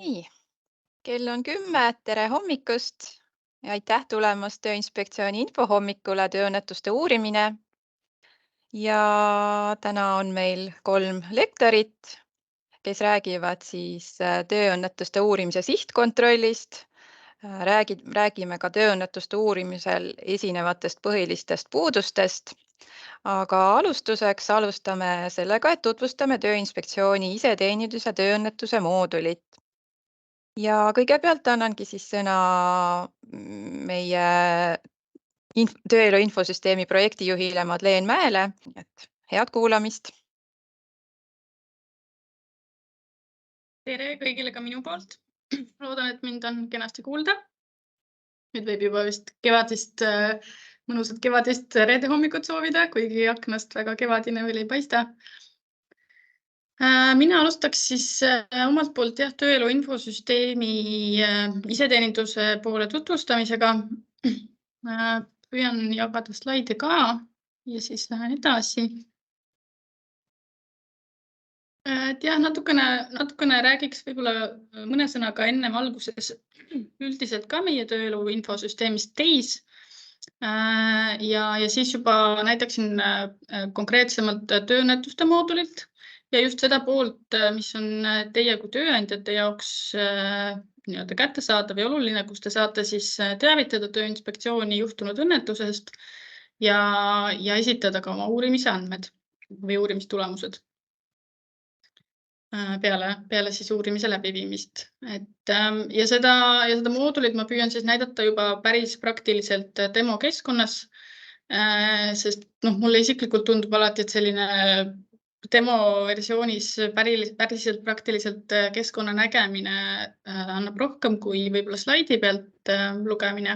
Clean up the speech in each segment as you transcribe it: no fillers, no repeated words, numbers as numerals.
Nii, kell on 10, tere hommikust ja aitäh tulemast Tööinspektsiooni infohommikule tööõnnetuste uurimine. Ja täna on meil 3 lektorit, kes räägivad tööõnnetuste uurimise sihtkontrollist. Räägime ka tööõnnetuste uurimisel esinevatest põhilistest puudustest. Aga alustuseks alustame sellega, et tutvustame Tööinspektsiooni iseteeninduse tööõnnetuse moodulit. Ja kõigepealt annangi sõna meie tööelu infosüsteemi projektijuhile Madleen Mäele. Et head kuulamist. Tere kõigile ka minu poolt. Loodan, et mind on kenasti kuulda. Nüüd võib juba vist kevadist, mõnusat kevadist reede hommikut soovida, kuigi aknast väga kevadine veel ei paista. Mina alustaks omalt poolt tööelu infosüsteemi iseteeninduse poole tutvustamisega. Püüan jagada slaide ka ja siis lähen edasi. Natukene räägiks võib-olla mõne sõnaga ennem alguses üldiselt ka meie tööelu infosüsteemist TEIS. Ja siis juba näitaksin konkreetsemalt tööõnnetuste moodulit ja just seda poolt, mis on teie kui tööandjate jaoks kättesaadav ja oluline, kus te saate teavitada Tööinspektsiooni juhtunud õnnetusest ja esitada ka oma uurimise andmed või uurimistulemused peale uurimise läbiviimist. Ja seda moodulit ma püüan näidata juba päris praktiliselt demo keskkonnas, sest mulle isiklikult tundub alati, et selline demo versioonis päriselt praktiliselt keskkonna nägemine annab rohkem kui võib-olla slaidi pealt lugemine.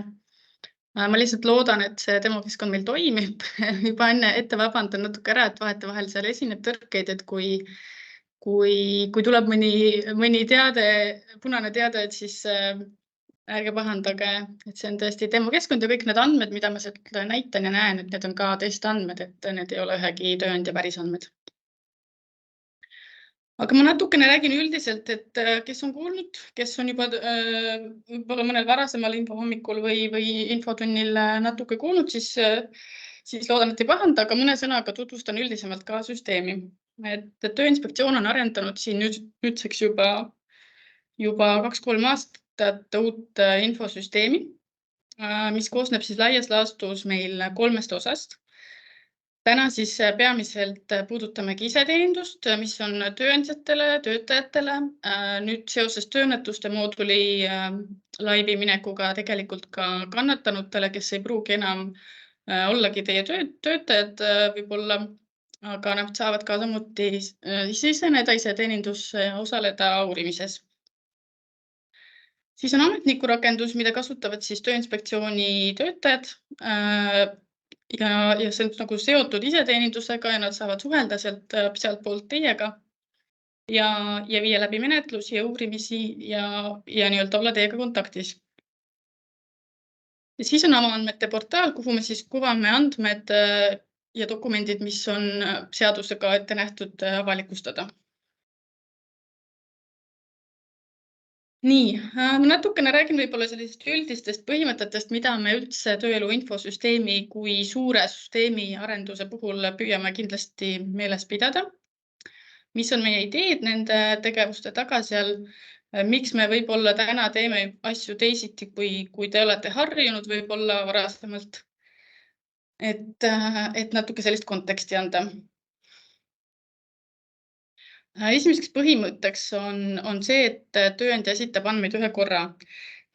Ma lihtsalt loodan, et see demokeskkond meil toimib. Juba ette vabandan natuke ära, et vahetevahel seal esineb tõrkeid, et kui tuleb mõni punane teade, et siis ärge pahandage, et see on tõesti demokeskkond ja kõik need andmed, mida ma sealt näitan ja näen, et need on ka testandmed, et need ei ole ühegi tööandja päris andmed. Aga ma natukene räägin üldiselt, et kes on kuulnud, kes on juba võib-olla mõnel varasemal infohommikul või infotunnil natuke kuulnud, siis loodan, et ei pahanda, aga mõne sõnaga tutvustan üldisemalt ka süsteemi. Tööinspektsioon on arendanud nüüdseks juba 2-3 aastat uut infosüsteemi, mis koosneb laias laastus meil 3 osast. Täna peamiselt puudutamegi iseteenindust, mis on tööandjatele, töötajatele. Nüüd seoses tööõnnetuste mooduli laivi minekuga tegelikult ka kannatanutele, kes ei pruugi enam ollagi teie töötajad võib-olla, aga nad saavad ka samuti siseneda iseteenindusse ja osaleda uurimises. Siis on ametnikurakendus, mida kasutavad Tööinspektsiooni töötajad ja see on seotud iseteenindusega ja nad saavad suhelda sealt poolt teiega ja viia läbi menetlusi ja uurimisi ja olla teiega kontaktis. Ja siis on avaandmete portaal, kuhu me kuvame andmed ja dokumendid, mis on seadusega ette nähtud avalikustada. Nii, natukene räägin võib-olla sellistest üldistest põhimõtetest, mida me üldse tööelu infosüsteemi kui suure süsteemi arenduse puhul püüame kindlasti meeles pidada. Mis on meie ideed nende tegevuste taga seal? Miks me võib-olla täna teeme asju teisiti, kui te olete harjunud võib-olla varasemalt? Et natuke sellist konteksti anda. Esimeseks põhimõtteks on see, et tööandja esitab andmeid ühe korra.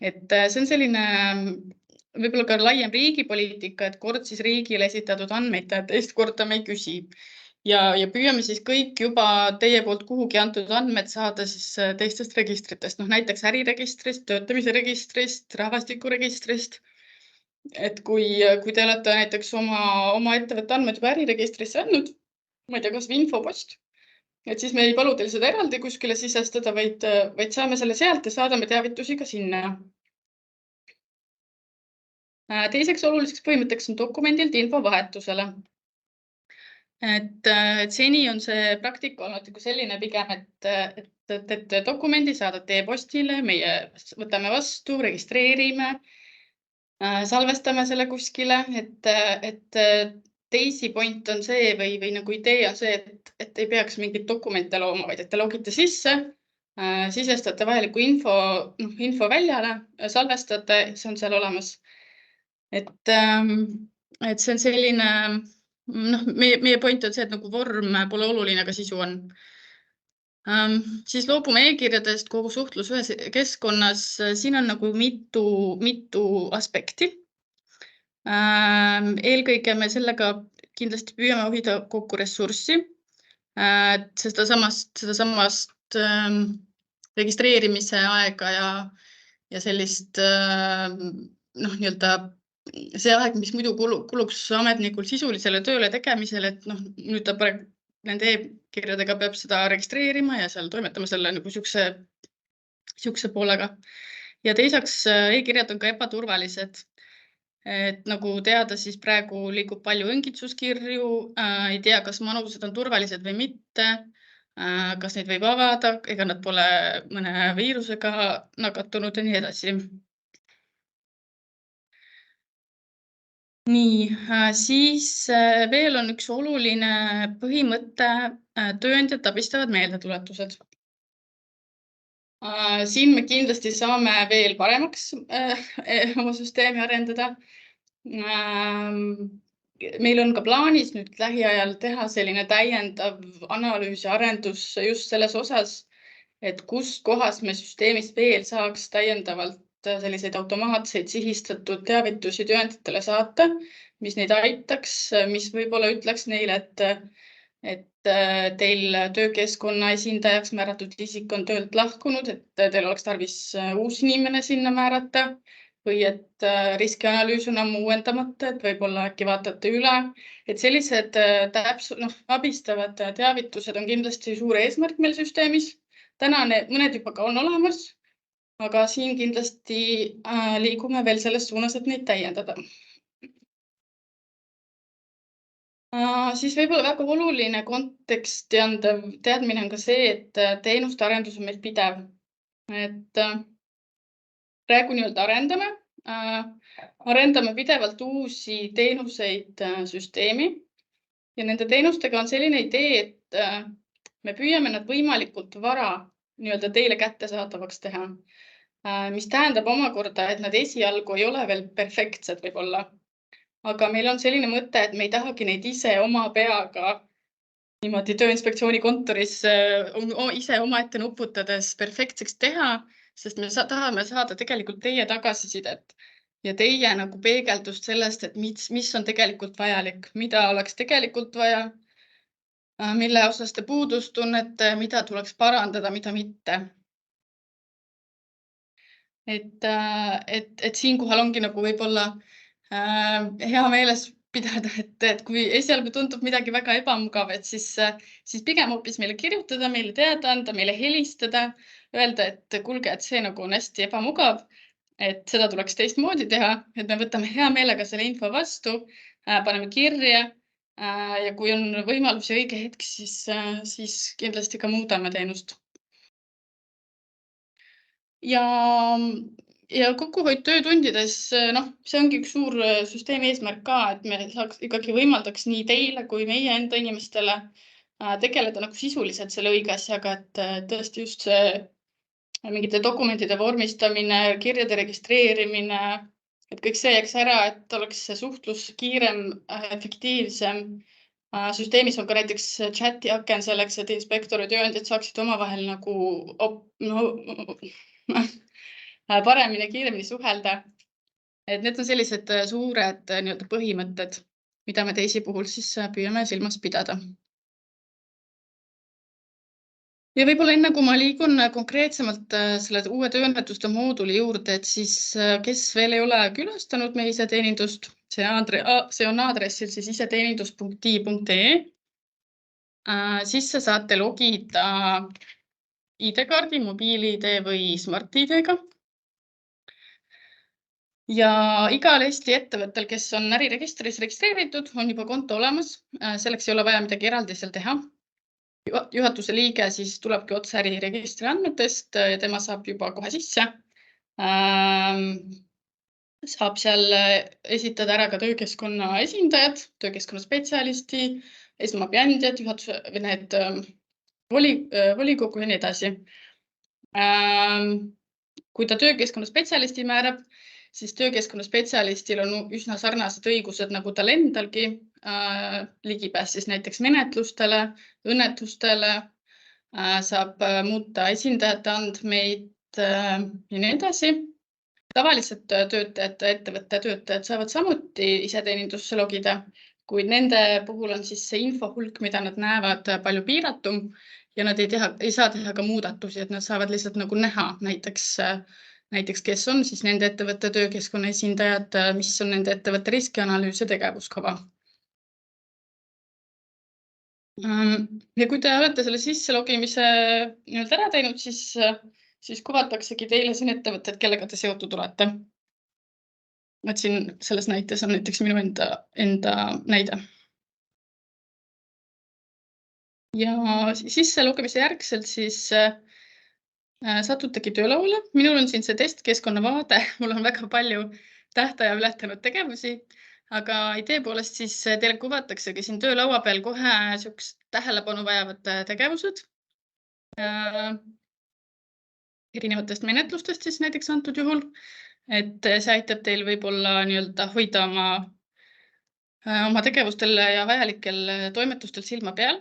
See on selline võib-olla ka laiem riigipoliitika, et kord riigile esitatud andmeid teist korda me ei küsi. Ja püüame kõik juba teie poolt kuhugi antud andmed saada teistest registritest, näiteks äriregistrist, töötamise registrist, rahvastikuregistrist. Et kui te olete näiteks oma ettevõtte andmed juba äriregistrisse andnud, ma ei tea, kas või infopost, et siis me ei palu teil seda eraldi kuskile sisestada, vaid saame selle sealt ja saadame teavitusi ka sinna. Teiseks oluliseks põhimõtteks on dokumendilt infovahetusele. et seni on see praktika olnud nagu selline pigem, et dokumendi saadad e-postile, meie võtame vastu, registreerime, salvestame selle kuskile, et teisi point on see või nagu idee on see, et ei peaks mingit dokumente looma, vaid et te logite sisse, sisestate vajaliku info väljale, salvestate, see on seal olemas. Et see on selline, meie point on see, et nagu vorm pole oluline, aga sisu on. Siis loobume e-kirjadest kogu suhtlus ühes keskkonnas. Siin on nagu mitu aspekti. Eelkõige me sellega kindlasti püüame hoida kokku ressurssi. Seda samast registreerimise aega ja sellist nii-öelda see aeg, mis muidu kuluks ametnikul sisulisele tööle tegemisele, et nüüd ta nende e-kirjadega peab seda registreerima ja seal toimetama selle nagu siukse poolega. Ja teiseks e-kirjad on ka ebaturvalised. Et nagu teada, siis praegu liigub palju õngitsuskirju, ei tea, kas manused on turvalised või mitte, kas neid võib avada, ega nad pole mõne viirusega nakatunud ja nii edasi. Nii, siis veel on üks oluline põhimõte, tööandjad abistavad meeldetuletused. Siin me kindlasti saame veel paremaks oma süsteemi arendada. Meil on ka plaanis nüüd lähiajal teha selline täiendav analüüs ja arendus just selles osas, et kust kohas me süsteemis veel saaks täiendavalt selliseid automaatseid sihistatud teavitusi tööandjatele saata, mis neid aitaks, mis võib-olla ütleks neile, et teil töökeskkonna esindajaks määratud isik on töölt lahkunud, et teil oleks tarvis uus inimene sinna määrata või et riskianalüüs on ammu uuendamata, et võib-olla äkki vaatate üle. Et sellised abistavad teavitused on kindlasti suur eesmärk meil süsteemis. Täna mõned juba ka on olemas, aga siin kindlasti liigume veel selles suunas, et neid täiendada. Siis võib-olla väga oluline konteksti andev teadmine on ka see, et teenuste arendus on meil pidev. Et praegu nii-öelda arendame pidevalt uusi teenuseid süsteemi ja nende teenustega on selline idee, et me püüame nad võimalikult vara nii-öelda teile kättesaadavaks teha, mis tähendab omakorda, et nad esialgu ei ole veel perfektsed võib-olla. Aga meil on selline mõte, et me ei tahagi neid ise oma peaga niimoodi Tööinspektsiooni kontoris ise omaette nuputades perfektseks teha, sest me tahame saada tegelikult teie tagasisidet ja teie nagu peegeldust sellest, et mis on tegelikult vajalik, mida oleks tegelikult vaja, mille osas te puudust tunnete, mida tuleks parandada, mida mitte. Et siinkohal ongi nagu võib-olla hea meeles pidada, et kui esialgu tundub midagi väga ebamugav, et siis pigem hoopis meile kirjutada, meile teada anda, meile helistada, öelda, et kuulge, et see nagu on hästi ebamugav, et seda tuleks teistmoodi teha, et me võtame hea meelega selle info vastu, paneme kirja ja kui on võimalus ja õige hetk, siis kindlasti ka muudame teenust. Ja kokkuhoid töötundides, see ongi üks suur süsteemi eesmärk ka, et me saaks ikkagi võimaldaks nii teile kui meie enda inimestele tegeleda nagu sisuliselt selle õige asjaga, et tõesti just see mingite dokumentide vormistamine, kirjade registreerimine, et kõik see jääks ära, et oleks see suhtlus kiirem, efektiivsem. Süsteemis on ka näiteks chati aken selleks, et inspektor ja tööandjad saaksid omavahel nagu paremini ja kiiremini suhelda. Et need on sellised suured nii-öelda põhimõtted, mida me teisi puhul siis püüame silmas pidada. Ja võib-olla enne, kui ma liigun konkreetsemalt selle uue tööõnnetuste mooduli juurde, et siis kes veel ei ole külastanud meie iseteenindust, see on aadressil siis iseteenindus.i.ee. Sisse saate logida ID-kaardi, mobiil-ID või Smart-ID-ga. Ja igal Eesti ettevõttel, kes on äriregistris registreeritud, on juba konto olemas. Selleks ei ole vaja midagi eraldi seal teha. Juhatuse liige siis tulebki otse äriregistri andmetest ja tema saab juba kohe sisse. Saab seal esitada ära ka töökeskkonna esindajad, töökeskkonna spetsialisti, esmaabiandjad, juhatuse või need volikogu ja nii edasi. Kui ta töökeskkonna spetsialisti määrab, siis töökeskkonna spetsialistil on üsna sarnased õigused nagu tal endalgi, ligipääs siis näiteks menetlustele, õnnetustele, saab muuta esindajate andmeid ja nii edasi. Tavaliselt töötajad, ettevõtte töötajad saavad samuti iseteenindusse logida, kuid nende puhul on siis see info-hulk, mida nad näevad, palju piiratum ja nad ei saa teha ka muudatusi, et nad saavad lihtsalt nagu näha näiteks, kes on siis nende ettevõtte töökeskkonna esindajad, mis on nende ettevõtte riskianalüüs ja tegevuskava. Ja kui te olete selle sisselogimise ära teinud, siis kuvataksegi teile siin ettevõtted, kellega te seotud olete. Et siin selles näites on näiteks minu enda näide. Ja sisselogimise järgselt siis satutegi töölauale. Minul on siin see testkeskkonna vaade, mul on väga palju tähtaja ületanud tegevusi, aga idee poolest siis teile kuvataksegi siin töölaua peal kohe niisugused tähelepanu vajavad tegevused. Erinevatest menetlustest siis näiteks antud juhul, et see aitab teil võib-olla hoida oma tegevustel ja vajalikel toimetustel silma peal.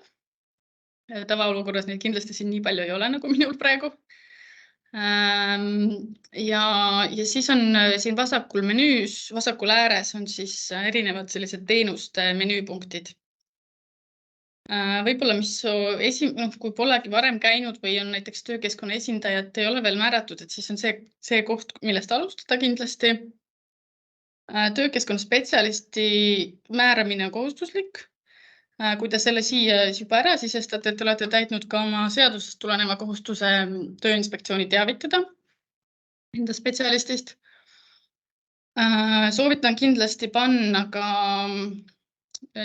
Tavaolukorras neid kindlasti siin nii palju ei ole nagu minul praegu. Ja siis on siin vasakul menüüs, vasakul ääres on siis erinevad sellised teenuste menüüpunktid. Võib-olla kui polegi varem käinud või on näiteks töökeskkonna esindajat ei ole veel määratud, et siis on see koht, millest alustada kindlasti. Töökeskkonna spetsialisti määramine on kohustuslik. Kui te selle siia juba ära sisestate, et te olete täitnud ka oma seadusest tuleneva kohustuse Tööinspektsiooni teavitada enda spetsialistist. Soovitan kindlasti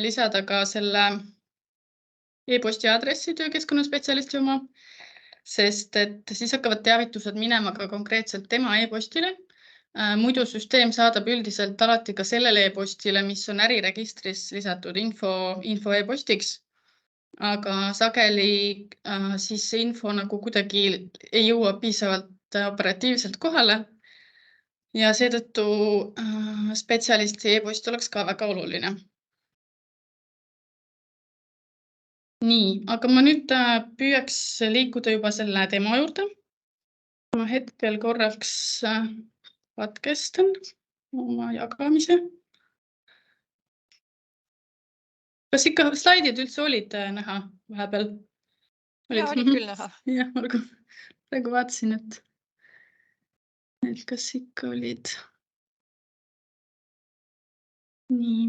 lisada ka selle e-posti aadressi töökeskkonna spetsialisti oma, sest et siis hakkavad teavitused minema ka konkreetselt tema e-postile. Muidu süsteem saadab üldiselt alati ka sellele e-postile, mis on äriregistris lisatud info e-postiks, aga sageli siis see info nagu kuidagi ei jõua piisavalt operatiivselt kohale ja seetõttu spetsialisti e-post oleks ka väga oluline. Nii, aga ma nüüd püüaks liikuda juba selle demo juurde. Ma hetkel korraks katkestan oma jagamise. Kas ikka slaidid üldse olid näha vahepeal? Ja, olid küll näha. Jah, praegu vaatasin, et kas ikka olid. Nii.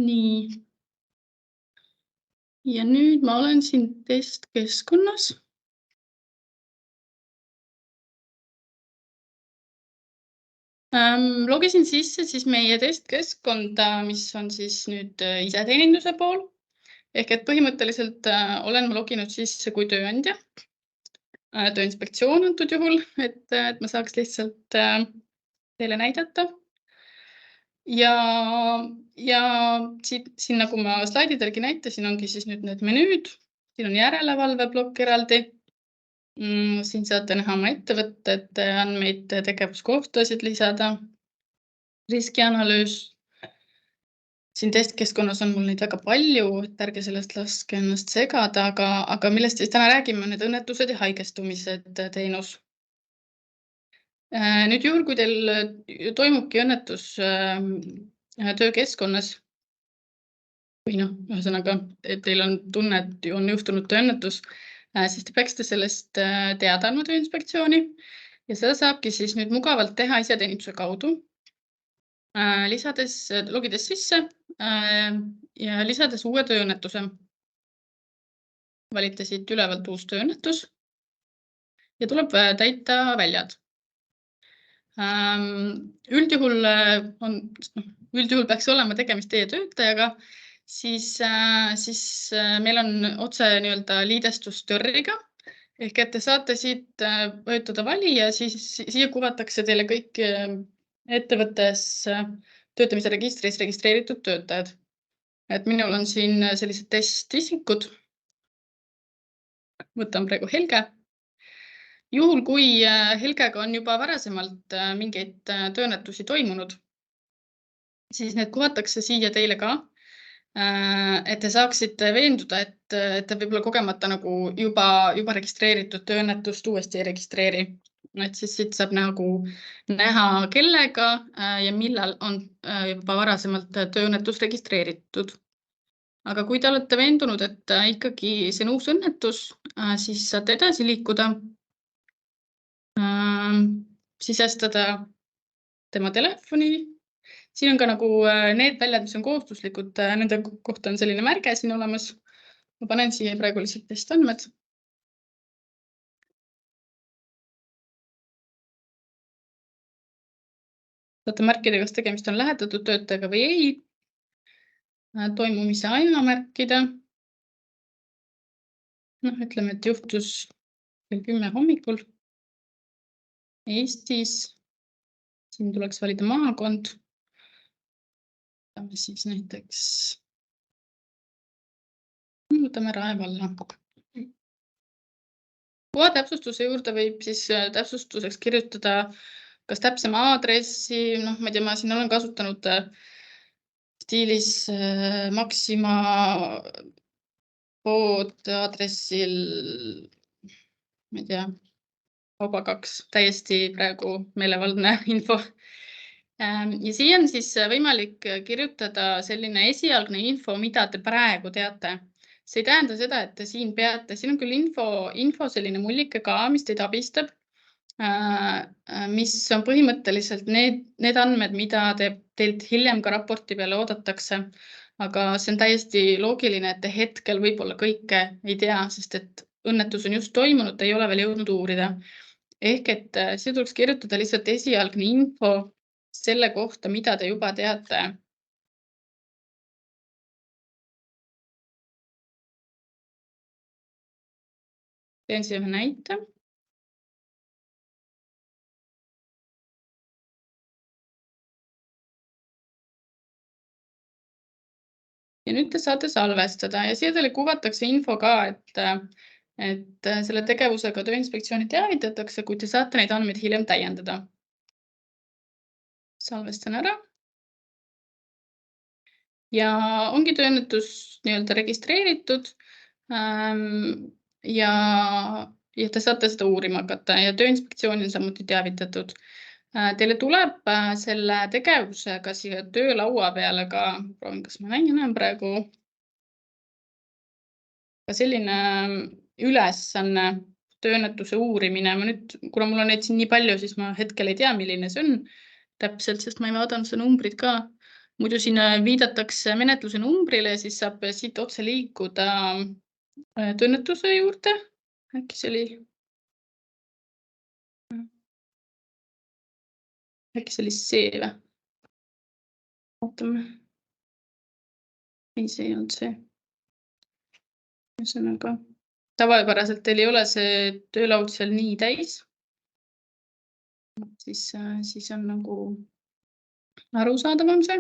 Nii. Ja nüüd ma olen siin testkeskkonnas. Logisin sisse siis meie testkeskkonda, mis on siis nüüd iseteeninduse pool. Ehk et põhimõtteliselt olen ma loginud sisse kui tööandja. Tööinspektsioon antud juhul, et ma saaks lihtsalt teile näidata. Ja siin nagu ma slaididelgi näitasin, ongi siis nüüd need menüüd. Siin on järelevalveblokk eraldi. Siin saate näha oma ettevõtete andmeid, tegevuskohtasid lisada, riskianalüüs. Siin testkeskkonnas on mul neid väga palju, et ärge sellest laske ennast segada, aga millest siis täna räägime, on need õnnetused ja haigestumised teenus. Nüüd juhul, kui teil toimubki õnnetus töökeskkonnas või ühesõnaga, et teil on tunne, et on juhtunud tööõnnetus, siis te peaksite sellest teada andma Tööinspektsiooni ja seda saabki siis nüüd mugavalt teha iseteeninduse kaudu, logides sisse ja lisades uue tööõnnetuse. valite siit ülevalt uus tööõnnetus ja tuleb täita väljad. Üldjuhul peaks olema tegemist teie töötajaga, siis meil on otse liidestus Törriga, ehk et te saate siit vajutada vali ja siis siia kuvatakse teile kõik ettevõttes töötamise registris registreeritud töötajad. Et minul on siin sellised testisikud. Võtan praegu Helge. Juhul, kui Helgega on juba varasemalt mingeid tööõnnetusi toimunud, siis need kuvatakse siia teile ka, et te saaksite veenduda, et te võib-olla kogemata nagu juba registreeritud tööõnnetust uuesti ei registreeri. Et siis siit saab nagu näha, kellega ja millal on juba varasemalt tööõnnetus registreeritud. Aga kui te olete veendunud, et ikkagi see on uus õnnetus, siis saate edasi liikuda, sisestada tema telefoni. Siin on ka nagu need väljad, mis on kohustuslikud, nende kohta on selline märge siin olemas. Ma panen siia praegu lihtsalt testandmed. Saate märkida, kas tegemist on lähetatud töötajaga või ei. Toimumise aja märkida. Ütleme, et juhtus kell 10 hommikul Eestis. Siin tuleks valida maakond. Võtame siis näiteks Rae valla. Kuva täpsustuse juurde võib siis täpsustuseks kirjutada kas täpsema aadressi, ma ei tea, ma siin olen kasutanud stiilis Maxima pood aadressil, ma ei tea, Vaba 2, täiesti praegu meelevaldne info. Ja siia on siis võimalik kirjutada selline esialgne info, mida te praegu teate. See ei tähenda seda, et te siin peate. Siin on küll info selline mullike ka, mis teid abistab, mis on põhimõtteliselt need andmed, mida teilt hiljem ka raporti peale oodatakse. Aga see on täiesti loogiline, et te hetkel võib-olla kõike ei tea, sest et õnnetus on just toimunud, te ei ole veel jõudnud uurida. Ehk et see tuleks kirjutada lihtsalt esialgne info selle kohta, mida te juba teate. Teen siia ühe näite. Ja nüüd te saate salvestada ja siia teile kuvatakse info ka, et selle tegevusega Tööinspektsiooni teavitatakse, kui te saate neid andmeid hiljem täiendada. Salvestan ära. Ja ongi tööõnnetus registreeritud ja te saate seda uurima hakata ja Tööinspektsiooni on samuti teavitatud. Teile tuleb selle tegevusega siia töölaua peale ka, proovin, kas ma näen praegu, ka selline ülesanne tööõnnetuse uurimine. Kuna mul on neid siin nii palju, siis ma hetkel ei tea, milline see on täpselt, sest ma ei vaadanud seda numbrit ka. Muidu siin viidatakse menetluse numbrile ja siis saab siit otse liikuda tööõnnetuse juurde. Äkki see oli see või? Ootame. Ei, see ei olnud see. Ühesõnaga, tavapäraselt teil ei ole see töölaud seal nii täis. Siis on nagu arusaadavam see.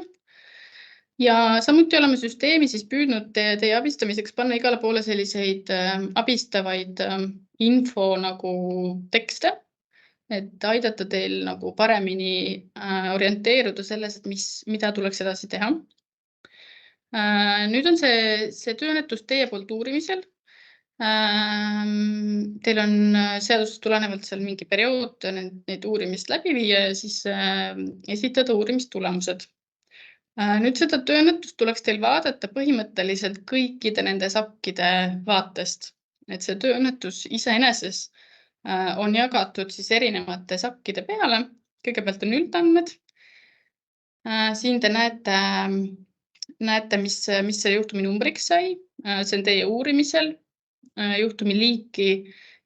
Ja samuti oleme süsteemi siis püüdnud teie abistamiseks panna igale poole selliseid abistavaid info nagu tekste, et aidata teil nagu paremini orienteeruda selles, et mida tuleks edasi teha. Nüüd on see tööõnnetus teie poolt uurimisel. Teil on seadusest tulenevalt seal mingi periood neid uurimist läbi viia ja siis esitada uurimistulemused. Nüüd seda tööõnnetust tuleks teil vaadata põhimõtteliselt kõikide nende sakkide vaatest. Et see tööõnnetus iseeneses on jagatud siis erinevate sakkide peale. Kõigepealt on üldandmed. Siin te näete, mis see juhtumi numbriks sai. See on teie uurimisel. juhtumi liiki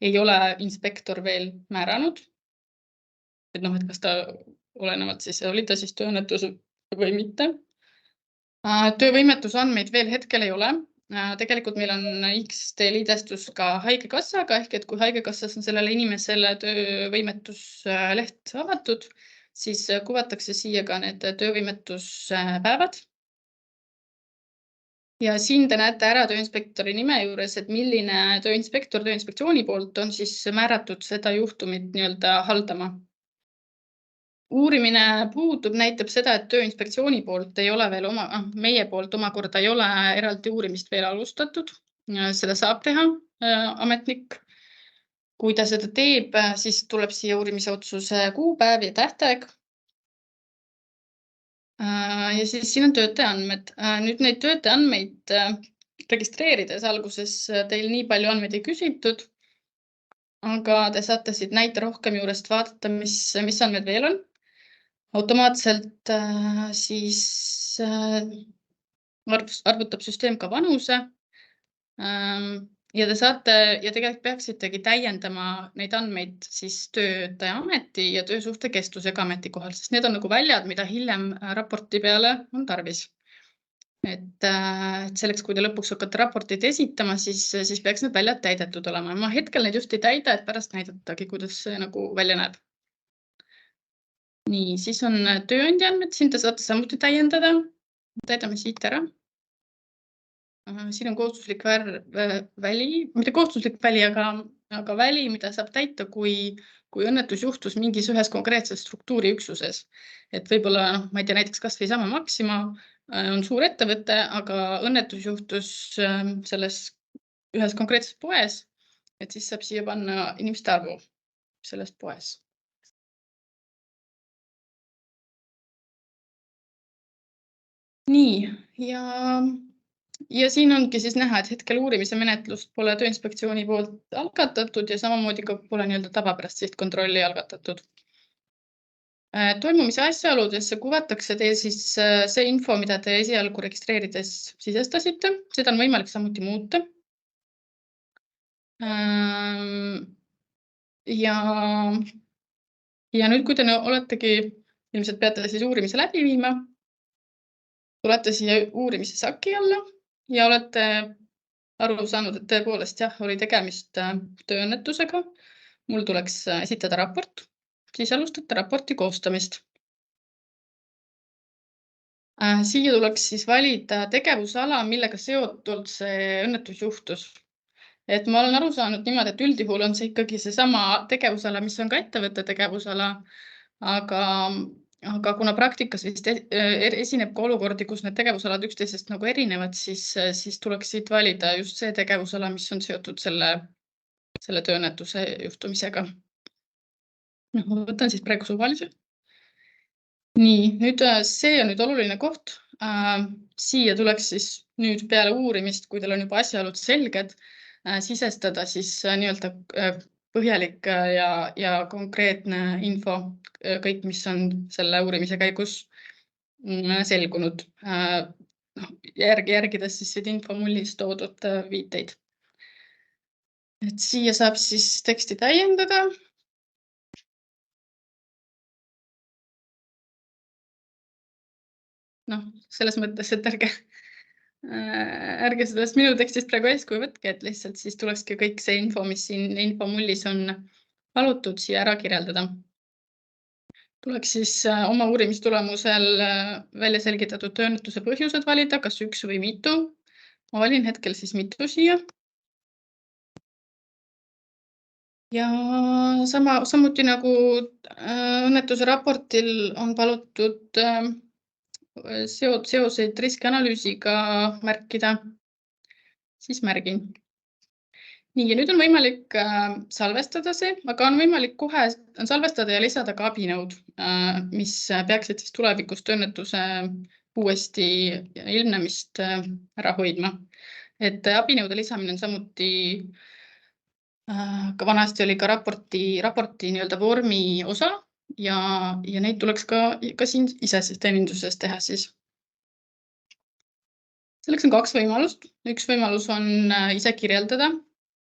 ei ole inspektor veel määranud. Et kas ta olenevalt siis oli ta siis tööõnnetus või mitte. Töövõimetusandmeid veel hetkel ei ole. Tegelikult meil on X-tee liidestus ka haigekassaga ehk et kui haigekassas on sellele inimesele töövõimetusleht avatud, siis kuvatakse siia ka need töövõimetuspäevad. Ja siin te näete ära tööinspektori nime juures, et milline tööinspektor tööinspektsiooni poolt on siis määratud seda juhtumit haldama. Uurimine puudub, näitab seda, et tööinspektsiooni poolt ei ole veel meie poolt omakorda ei ole eraldi uurimist veel alustatud. Seda saab teha ametnik. Kui ta seda teeb, siis tuleb siia uurimise otsuse kuupäev ja tähtaeg. Ja siis siin on töötajaandmed. Nüüd neid töötajaandmeid registreerides alguses teil nii palju andmeid ei küsitud, aga te saate siit näite rohkem juurest vaadata, mis andmed veel on. Automaatselt siis arvutab süsteem ka vanuse ja te saate ja tegelikult peaksitegi täiendama neid andmeid siis töötajaameti ja töösuhte kestusega ametikohal, sest need on nagu väljad, mida hiljem raporti peale on tarvis. Et selleks, kui te lõpuks hakkate raportit esitama, siis peaks need väljad täidetud olema. Ma hetkel neid just ei täida, et pärast näidatagi, kuidas see nagu välja näeb. Nii, siis on tööandja andmed, siin te saate samuti täiendada. Täidame siit ära. Siin on kohustuslik väli, mitte kohustuslik väli, aga väli, mida saab täita, kui õnnetus juhtus mingis ühes konkreetses struktuuriüksuses. Et võib-olla, ma ei tea, näiteks kas või sama Maxima on suur ettevõte, aga õnnetus juhtus selles ühes konkreetses poes, et siis saab siia panna inimeste arvu selles poes. Nii, ja siin ongi siis näha, et hetkel uurimise menetlust pole Tööinspektsiooni poolt algatatud ja samamoodi ka pole tavapärast sihtkontrolli algatatud. Toimumise asjaoludesse kuvatakse teil siis see info, mida te esialgu registreerides sisestasite. Seda on võimalik samuti muuta. Ja nüüd, kui te oletegi, ilmselt peate siis uurimise läbi viima, tulete siia uurimise saki alla ja olete aru saanud, et tõepoolest jah, oli tegemist tööõnnetusega. Mul tuleks esitada raport, siis alustate raporti koostamist. Siia tuleks siis valida tegevusala, millega seotult see õnnetus juhtus. Et ma olen aru saanud niimoodi, et üldjuhul on see ikkagi seesama tegevusala, mis on ka ettevõtte tegevusala, aga kuna praktikas vist esineb ka olukordi, kus need tegevusalad üksteisest nagu erinevad, siis tuleks siit valida just see tegevusala, mis on seotud selle tööõnnetuse juhtumisega. Ma võtan siis praegu suvalise. Nii, nüüd see on nüüd oluline koht. Siia tuleks siis nüüd peale uurimist, kui teil on juba asjaolud selged, sisestada siis nii-öelda põhjalik ja konkreetne info, kõik, mis on selle uurimise käigus selgunud, järgides siis siit infomullis toodud viiteid. Et siia saab siis teksti täiendada. Selles mõttes, et ärge sellest minu tekstist praegu eeskuju võtke, et lihtsalt siis tulekski kõik see info, mis siin infomullis on palutud, siia ära kirjeldada. Tuleks siis oma uurimistulemusel välja selgitatud tööõnnetuse põhjused valida, kas üks või mitu. Ma valin hetkel siis mitu siia. Ja samuti nagu õnnetuse raportil on palutud seoseid riskianalüüsiga märkida, siis märgin. Nii, ja nüüd on võimalik salvestada see, aga on võimalik kohe salvestada ja lisada ka abinõud, mis peaksid siis tulevikus tööõnnetuse uuesti ilmnemist ära hoidma. Et abinõude lisamine on samuti, ka vanasti oli ka raporti nii-öelda vormi osa ja neid tuleks ka siin iseteeninduses teha siis. Selleks on kaks võimalust. Üks võimalus on ise kirjeldada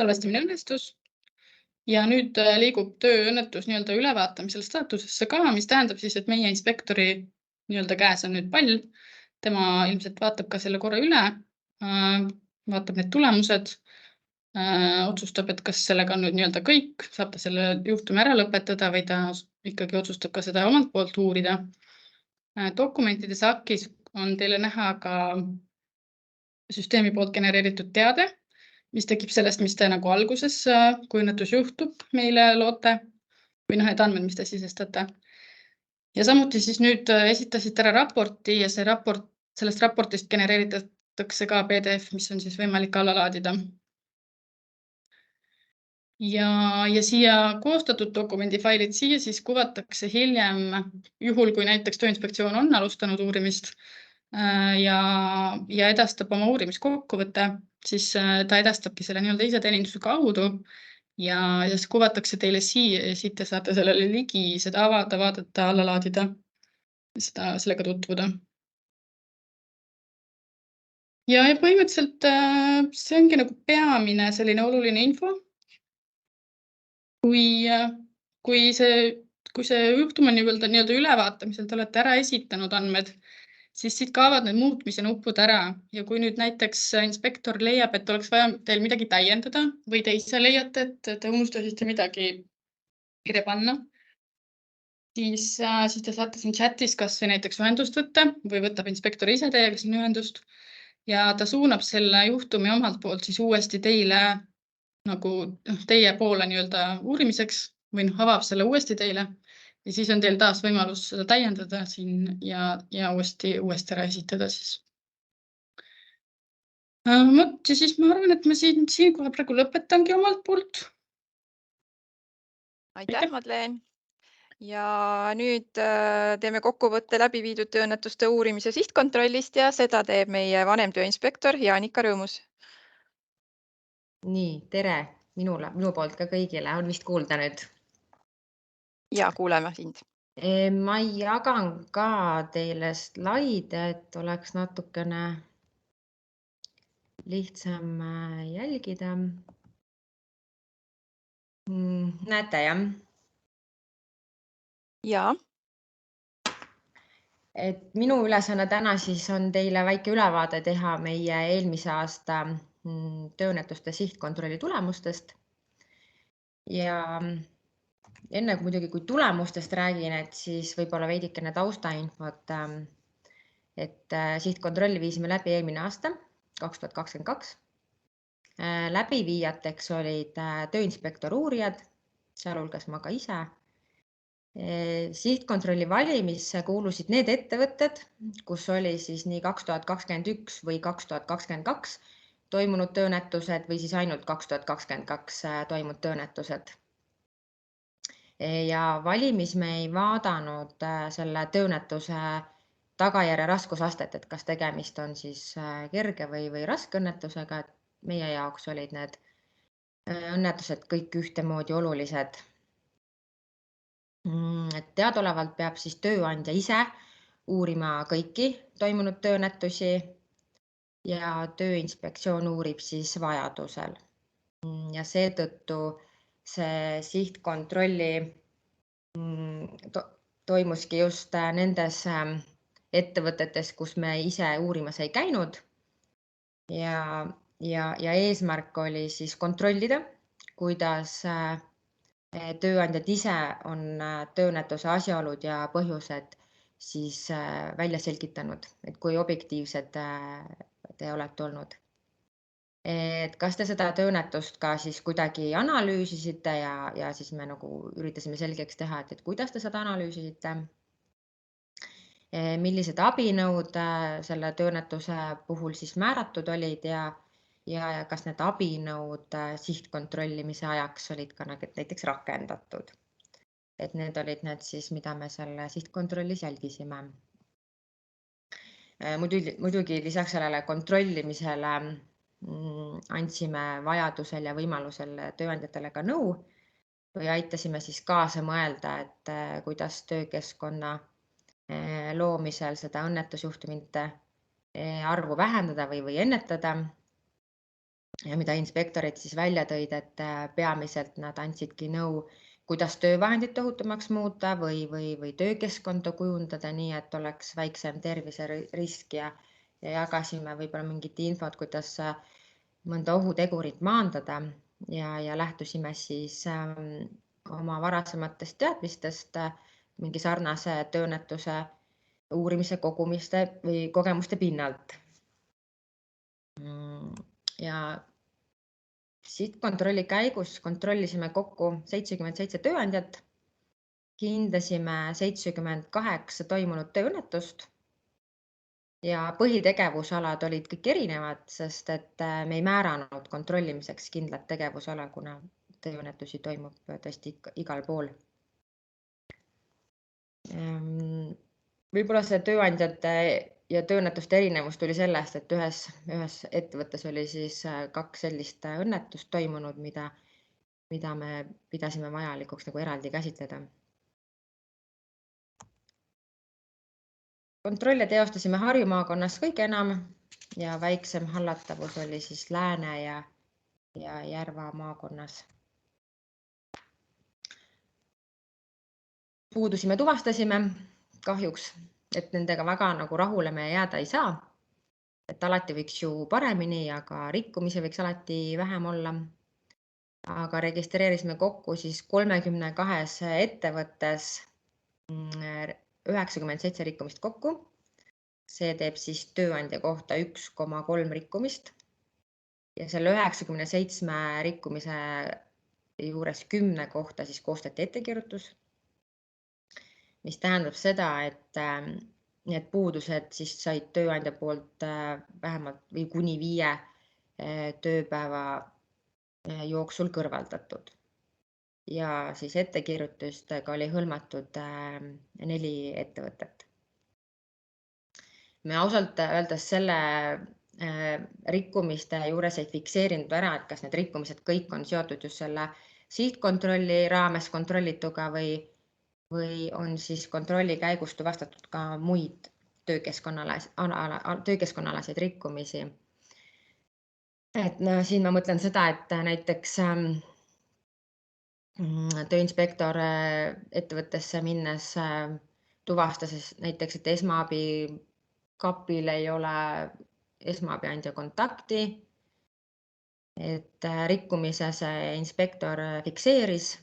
salvestamine õnnestus ja nüüd liigub tööõnnetus nii-öelda ülevaatamisel staatusesse ka, mis tähendab siis, et meie inspektori nii-öelda käes on nüüd pall. Tema ilmselt vaatab ka selle korra üle, vaatab need tulemused, otsustab, et kas sellega on nüüd nii-öelda kõik, saab ta selle juhtumi ära lõpetada või ta ikkagi otsustab ka seda omalt poolt uurida. Dokumentides AKIs on teile näha ka süsteemi poolt genereeritud teade, mis tekib sellest, mis te nagu alguses, kui õnnetus juhtub, meile loote või need andmed, mis te sisestate. Ja samuti siis nüüd esitasite ära raporti ja sellest raportist genereeritakse ka PDF, mis on siis võimalik alla laadida. Ja siia koostatud dokumendifailid siia siis kuvatakse hiljem, juhul kui näiteks Tööinspektsioon on alustanud uurimist ja edastab oma uurimiskokkuvõtte, siis ta edastabki selle nii-öelda iseteeninduse kaudu ja siis kuvatakse teile siia ja siit te saate sellele ligi, seda avada, vaadata, alla laadida, sellega tutvuda. Ja põhimõtteliselt see ongi nagu peamine selline oluline info. Kui see juhtum on nii-öelda ülevaatamisel, te olete ära esitanud andmed, siis siit kaovad need muutmise nupud ära ja kui nüüd näiteks inspektor leiab, et oleks vaja teil midagi täiendada või te ise leiate, et te unustasite midagi kirja panna, siis te saate siin chatis kas või näiteks ühendust võtta või võtab inspektor ise teiega siin ühendust ja ta suunab selle juhtumi omalt poolt siis uuesti teile nagu teie poole nii-öelda uurimiseks või avab selle uuesti teile. Ja siis on teil taas võimalus seda täiendada siin ja uuesti ära esitada siis. Ja siis ma arvan, et ma siin kohe praegu lõpetangi omalt poolt. Aitäh, Madleen. Ja nüüd teeme kokkuvõtte läbi viidud tööõnnetuste uurimise sihtkontrollist ja seda teeb meie vanem tööinspektor Jaanika Rõõmus. Nii, tere minu poolt ka kõigile. On vist kuulda nüüd? Ja kuuleme sind. Ma jagan ka teile slaide, et oleks natukene lihtsam jälgida. Näete, jah? Ja. Et minu ülesanne täna siis on teile väike ülevaade teha meie eelmise aasta tööõnnetuste sihtkontrolli tulemustest. Ja enne muidugi, kui tulemustest räägin, et siis võib-olla veidikene taustainfot, et sihtkontrolli viisime läbi eelmine aasta, 2022. Läbiviijateks olid tööinspektor uurijad, sealhulgas ma ka ise. Sihtkontrolli valimisse kuulusid need ettevõtted, kus oli siis nii 2021 või 2022 toimunud tööõnnetused või siis ainult 2022 toimunud tööõnnetused. Ja valimis me ei vaadanud selle tööõnnetuse tagajärje raskusastet, et kas tegemist on siis kerge või raske õnnetusega, et meie jaoks olid need õnnetused kõik ühtemoodi olulised. Teadaolevalt peab siis tööandja ise uurima kõiki toimunud tööõnnetusi ja Tööinspektsioon uurib siis vajadusel. Ja seetõttu see sihtkontrolli toimuski just nendes ettevõtetes, kus me ise uurimas ei käinud. Ja eesmärk oli siis kontrollida, kuidas tööandjad ise on tööõnnetuse asjaolud ja põhjused siis välja selgitanud, et kui objektiivsed te olete olnud. Et kas te seda tööõnnetust ka siis kuidagi analüüsisite ja siis me nagu üritasime selgeks teha, et kuidas te seda analüüsisite, millised abinõud selle tööõnnetuse puhul siis määratud olid ja kas need abinõud sihtkontrollimise ajaks olid ka näiteks rakendatud. Et need olid need siis, mida me selle sihtkontrollis jälgisime. Muidugi lisaks sellele kontrollimisele andsime vajadusel ja võimalusel tööandjatele ka nõu või aitasime siis kaasa mõelda, et kuidas töökeskkonna loomisel seda õnnetusjuhtumite arvu vähendada või ennetada. ja mida inspektorid siis välja tõid, et peamiselt nad andsidki nõu, kuidas töövahendit ohutumaks muuta või töökeskkonda kujundada nii, et oleks väiksem terviserisk ja jagasime võib-olla mingit infot, kuidas mõnda ohutegurit maandada ja lähtusime siis oma varasematest teadmistest mingi sarnase tööõnnetuse uurimise kogemuste pinnalt. Ja sihtkontrolli käigus kontrollisime kokku 77 tööandjat, hindasime 78 toimunud tööõnnetust ja põhitegevusalad olid kõik erinevad, sest et me ei määranud kontrollimiseks kindlat tegevusala, kuna tööõnnetusi toimub tõesti igal pool. Võib-olla see tööandjate ja tööõnnetuste erinevus tuli sellest, et ühes ettevõttes oli siis 2 sellist õnnetust toimunud, mida me pidasime vajalikuks nagu eraldi käsitleda. Kontrolle teostasime Harju maakonnas kõige enam ja väiksem hallatavus oli siis Lääne ja Järva maakonnas. Puudusi me tuvastasime kahjuks, et nendega väga nagu rahule me jääda ei saa. Et alati võiks ju paremini, aga rikkumisi võiks alati vähem olla. Aga registreerisime kokku siis 32 ettevõttes 97 rikkumist kokku. See teeb siis tööandja kohta 1,3 rikkumist. Ja selle 97 rikkumise juures 10 kohta siis koostati ettekirjutus, mis tähendab seda, et need puudused siis said tööandja poolt vähemalt või kuni 5 tööpäeva jooksul kõrvaldatud. Ja siis ettekirjutustega oli hõlmatud 4 ettevõtet. Me ausalt öeldes selle rikkumiste juures ei fikseerinud ära, et kas need rikkumised kõik on seotud just selle sihtkontrolli raames kontrollituga või on siis kontrolli käigus tuvastatud ka muid töökeskkonnalaseid rikkumisi. Et siin ma mõtlen seda, et näiteks tööinspektor ettevõttesse minnes tuvastas näiteks, et esmaabikapil ei ole esmaabiandja kontakti, et rikkumise see inspektor fikseeris,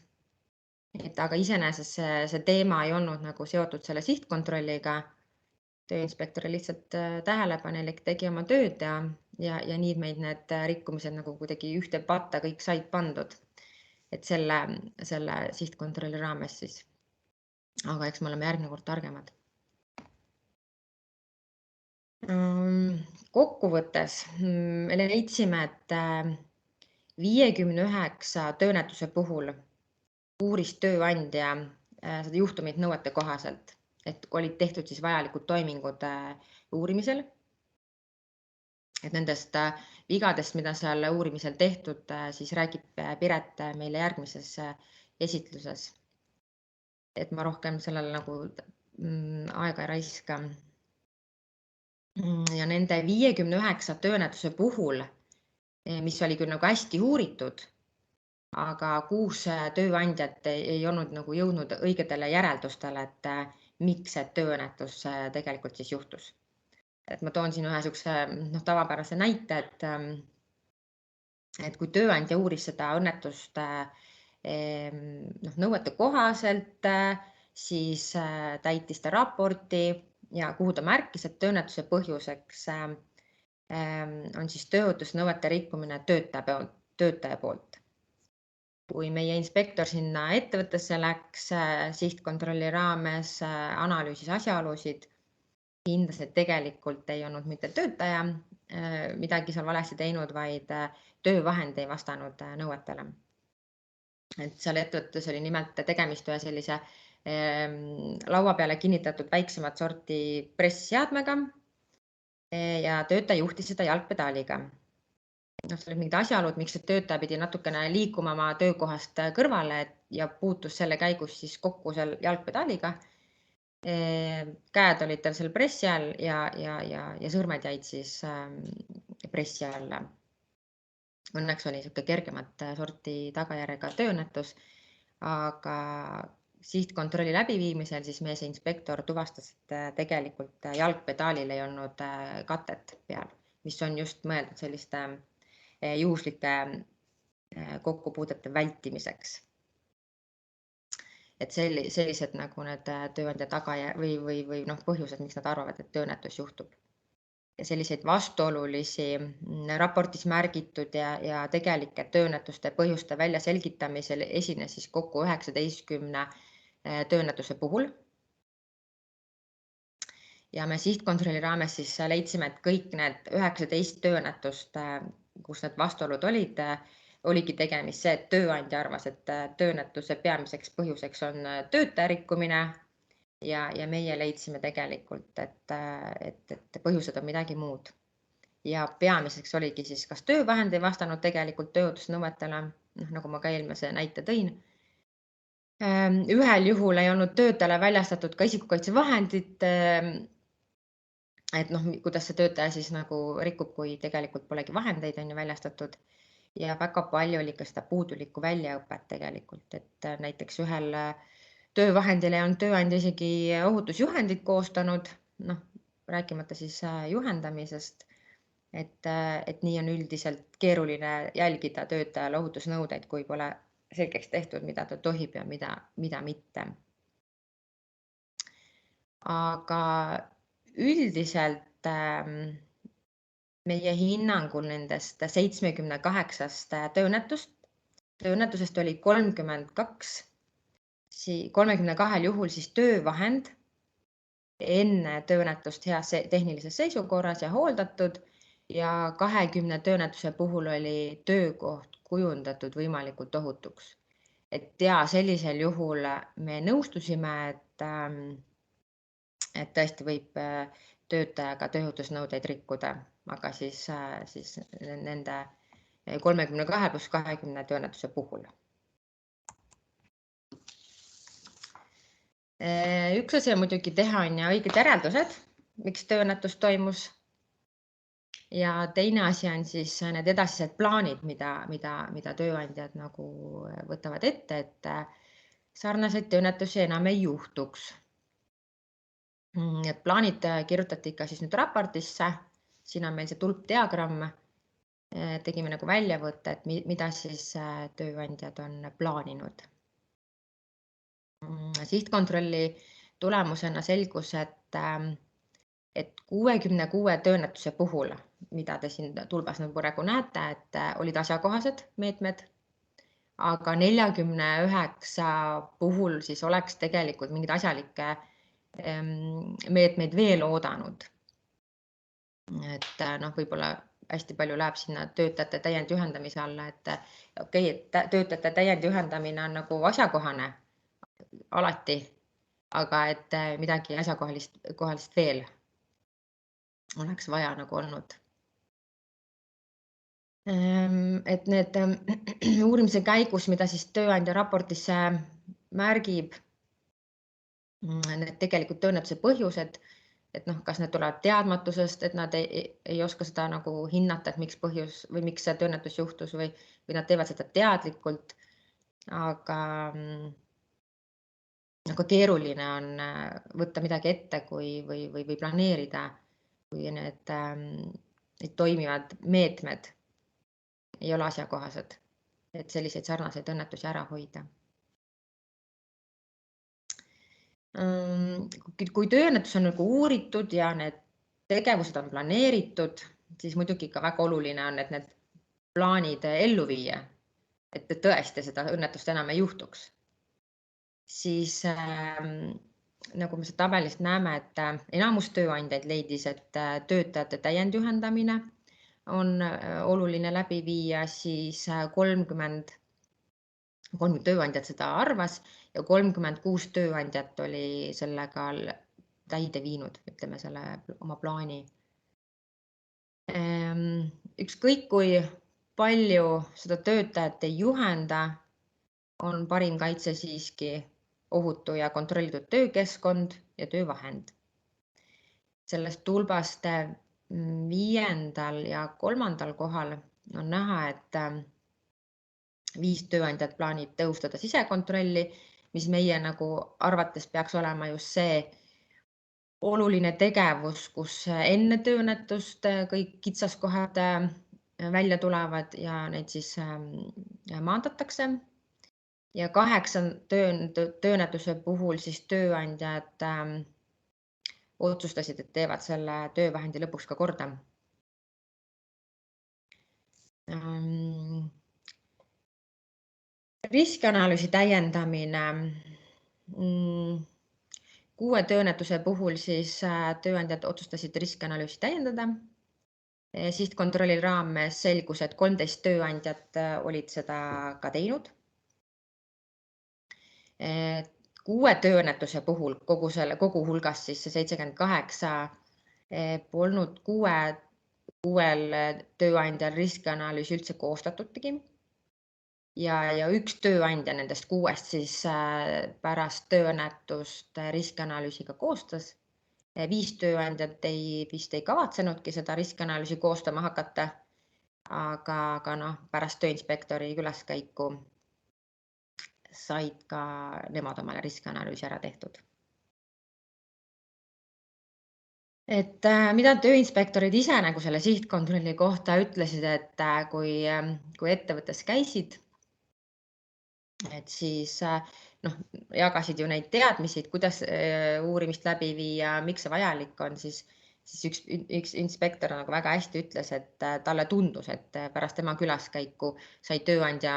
aga iseenesest see teema ei olnud nagu seotud selle sihtkontrolliga. Tööinspektori lihtsalt tähelepanelik tegi oma tööd ja nii meid need rikkumised nagu kuidagi ühte patta kõik said pandud. Et selle sihtkontrolli raames siis. Aga eks me oleme järgmine kord targemad. Kokkuvõttes leidsime, et 59 tööõnnetuse puhul uuris tööandja seda juhtumit nõuete kohaselt, et olid tehtud siis vajalikud toimingud uurimisel. Et nendest vigadest, mida seal uurimisel tehtud, siis räägib Piret meile järgmises esitluses. Et ma rohkem sellele nagu aega ei raiska. Ja nende 59 tööõnnetuse puhul, mis oli küll nagu hästi uuritud, aga 6 tööandjat ei olnud nagu jõudnud õigetele järeldustele, et miks see tööõnnetus tegelikult siis juhtus. Et ma toon siin ühe niisuguse tavapärase näite, et kui tööandja uuris seda õnnetust nõuete kohaselt, siis täitis ta raporti ja kuhu ta märkis, et tööõnnetuse põhjuseks on siis tööohutusnõuete rikkumine töötaja poolt. Kui meie inspektor sinna ettevõttesse läks, sihtkontrolli raames analüüsis asjaolusid, hindas, et tegelikult ei olnud mitte töötaja midagi seal valesti teinud, vaid töövahend ei vastanud nõuetele. Et seal ettevõttes oli nimelt tegemist ühe sellise laua peale kinnitatud väiksemat sorti pressiseadmega ja töötaja juhtis seda jalgpedaaliga. See oli mingid asjaolud, miks see töötaja pidi natukene liikuma oma töökohast kõrvale ja puutus selle käigus siis kokku seal jalgpedaaliga. Käed olid tal seal pressi all ja sõrmed jäid siis pressi alla. Õnneks oli niisugune kergemat sorti tagajärjega tööõnnetus, aga sihtkontrolli läbiviimisel siis meie see inspektor tuvastas, et tegelikult jalgpedaalil ei olnud katet peal, mis on just mõeldud selliste juhuslike kokkupuudete vältimiseks. Et sellised nagu need tööandja või põhjused, miks nad arvavad, et tööõnnetus juhtub. Ja selliseid vastuolulisi raportis märgitud ja tegelike tööõnnetuste põhjuste väljaselgitamisel esines siis kokku 19 tööõnnetuse puhul. Ja me sihtkontrolli raames siis leidsime, et kõik need 19 tööõnnetust, kus need vastuolud oligi tegemist see, et tööandja arvas, et tööõnnetuse peamiseks põhjuseks on töötaja rikkumine ja meie leidsime tegelikult, et põhjused on midagi muud. Ja peamiseks oligi siis kas töövahend ei vastanud tegelikult tööohutusnõuetele, nagu ma ka eelmise näite tõin. Ühel juhul ei olnud töötajale väljastatud ka isikukaitsevahendit, et kuidas see töötaja siis nagu rikub, kui tegelikult polegi vahendeid on ju väljastatud. Ja väga palju oli ka seda puudulikku väljaõpet tegelikult, et näiteks ühel töövahendil ei olnud tööandja isegi ohutusjuhendit koostanud, rääkimata siis juhendamisest, et nii on üldiselt keeruline jälgida töötajale ohutusnõudeid, kui pole selgeks tehtud, mida ta tohib ja mida mitte. Aga üldiselt meie hinnangul nendest 78 tööõnnetusest oli 32 juhul siis töövahend enne tööõnnetust heas tehnilises seisukorras ja hooldatud ja 20 tööõnnetuse puhul oli töökoht kujundatud võimalikult ohutuks. Et ja sellisel juhul me nõustusime, et tõesti võib töötajaga tööohutusnõudeid rikkuda, aga siis nende 32 pluss 20 tööõnnetuse puhul. Üks asi on muidugi teha õiged järeldused, miks tööõnnetus toimus. Ja teine asi on siis need edasised plaanid, mida tööandjad nagu võtavad ette, et sarnaseid tööõnnetusi enam ei juhtuks. Et plaanid kirjutati ikka siis nüüd raportisse, siin on meil see tulpdiagramm, tegime nagu väljavõtte, et mida siis tööandjad on plaaninud. Sihtkontrolli tulemusena selgus, et 66 tööõnnetuse puhul, mida te siin tulbas nagu praegu näete, et olid asjakohased meetmed, aga 49 puhul siis oleks tegelikult mingid asjalikke meetmeid veel oodanud. Et võib-olla hästi palju läheb sinna töötajate täiendjuhendamise alla, et töötajate täiendjuhendamine on nagu asjakohane alati, aga et midagi asjakohalist veel oleks vaja nagu olnud. Et need uurimise käigus, mida siis tööandja raportisse märgib, need tegelikult tööõnnetuse põhjused, et kas need tulevad teadmatusest, et nad ei oska seda nagu hinnata, et miks põhjus või miks see tööõnnetus juhtus või nad teevad seda teadlikult, aga keeruline on võtta midagi ette või planeerida, kui need toimivad meetmed ei ole asjakohased, et selliseid sarnaseid õnnetusi ära hoida. Kui tööõnnetus on nagu uuritud ja need tegevused on planeeritud, siis muidugi ka väga oluline on, et need plaanid ellu viia, et tõesti seda õnnetust enam ei juhtuks. Siis nagu me seda tabelist näeme, et enamus tööandjaid leidis, et töötajate täiendjuhendamine on oluline läbi viia, siis 30 tööandjat seda arvas ja 36 tööandjat oli sellega täide viinud, ütleme selle oma plaani. Ükskõik kui palju seda töötajat ei juhenda, on parim kaitse siiski ohutu ja kontrollitud töökeskkond ja töövahend. Sellest tulbast 5. ja 3. kohal on näha, et 5 tööandjat plaanib tõhustada sisekontrolli, mis meie nagu arvates peaks olema just see oluline tegevus, kus enne tööõnnetust kõik kitsaskohad välja tulevad ja neid siis maandatakse. Ja 8 tööõnnetuse puhul siis tööandjad otsustasid, et teevad selle töövahendi lõpuks ka korda. Riskianalüüsi täiendamine. 6 tööõnnetuse puhul siis tööandjad otsustasid riskianalüüsi täiendada. Sihtkontrolli raames selgus, et 13 tööandjat olid seda ka teinud. 6 tööõnnetuse puhul kogu hulgas siis see 78 polnud 6 tööandjal riskianalüüsi üldse koostatudki. Ja 1 tööandja nendest 6 siis pärast tööõnnetust riskianalüüsiga koostas. 5 tööandjat vist ei kavatsenudki seda riskianalüüsi koostama hakata, aga pärast tööinspektori külaskäiku said ka nemad omale riskianalüüsi ära tehtud. Et mida tööinspektorid ise nagu selle sihtkontrolli kohta ütlesid, et kui ettevõttes käisid, et siis jagasid ju neid teadmisi, kuidas uurimist läbi viia, miks see vajalik on, siis üks inspektor nagu väga hästi ütles, et talle tundus, et pärast tema külaskäiku sai tööandja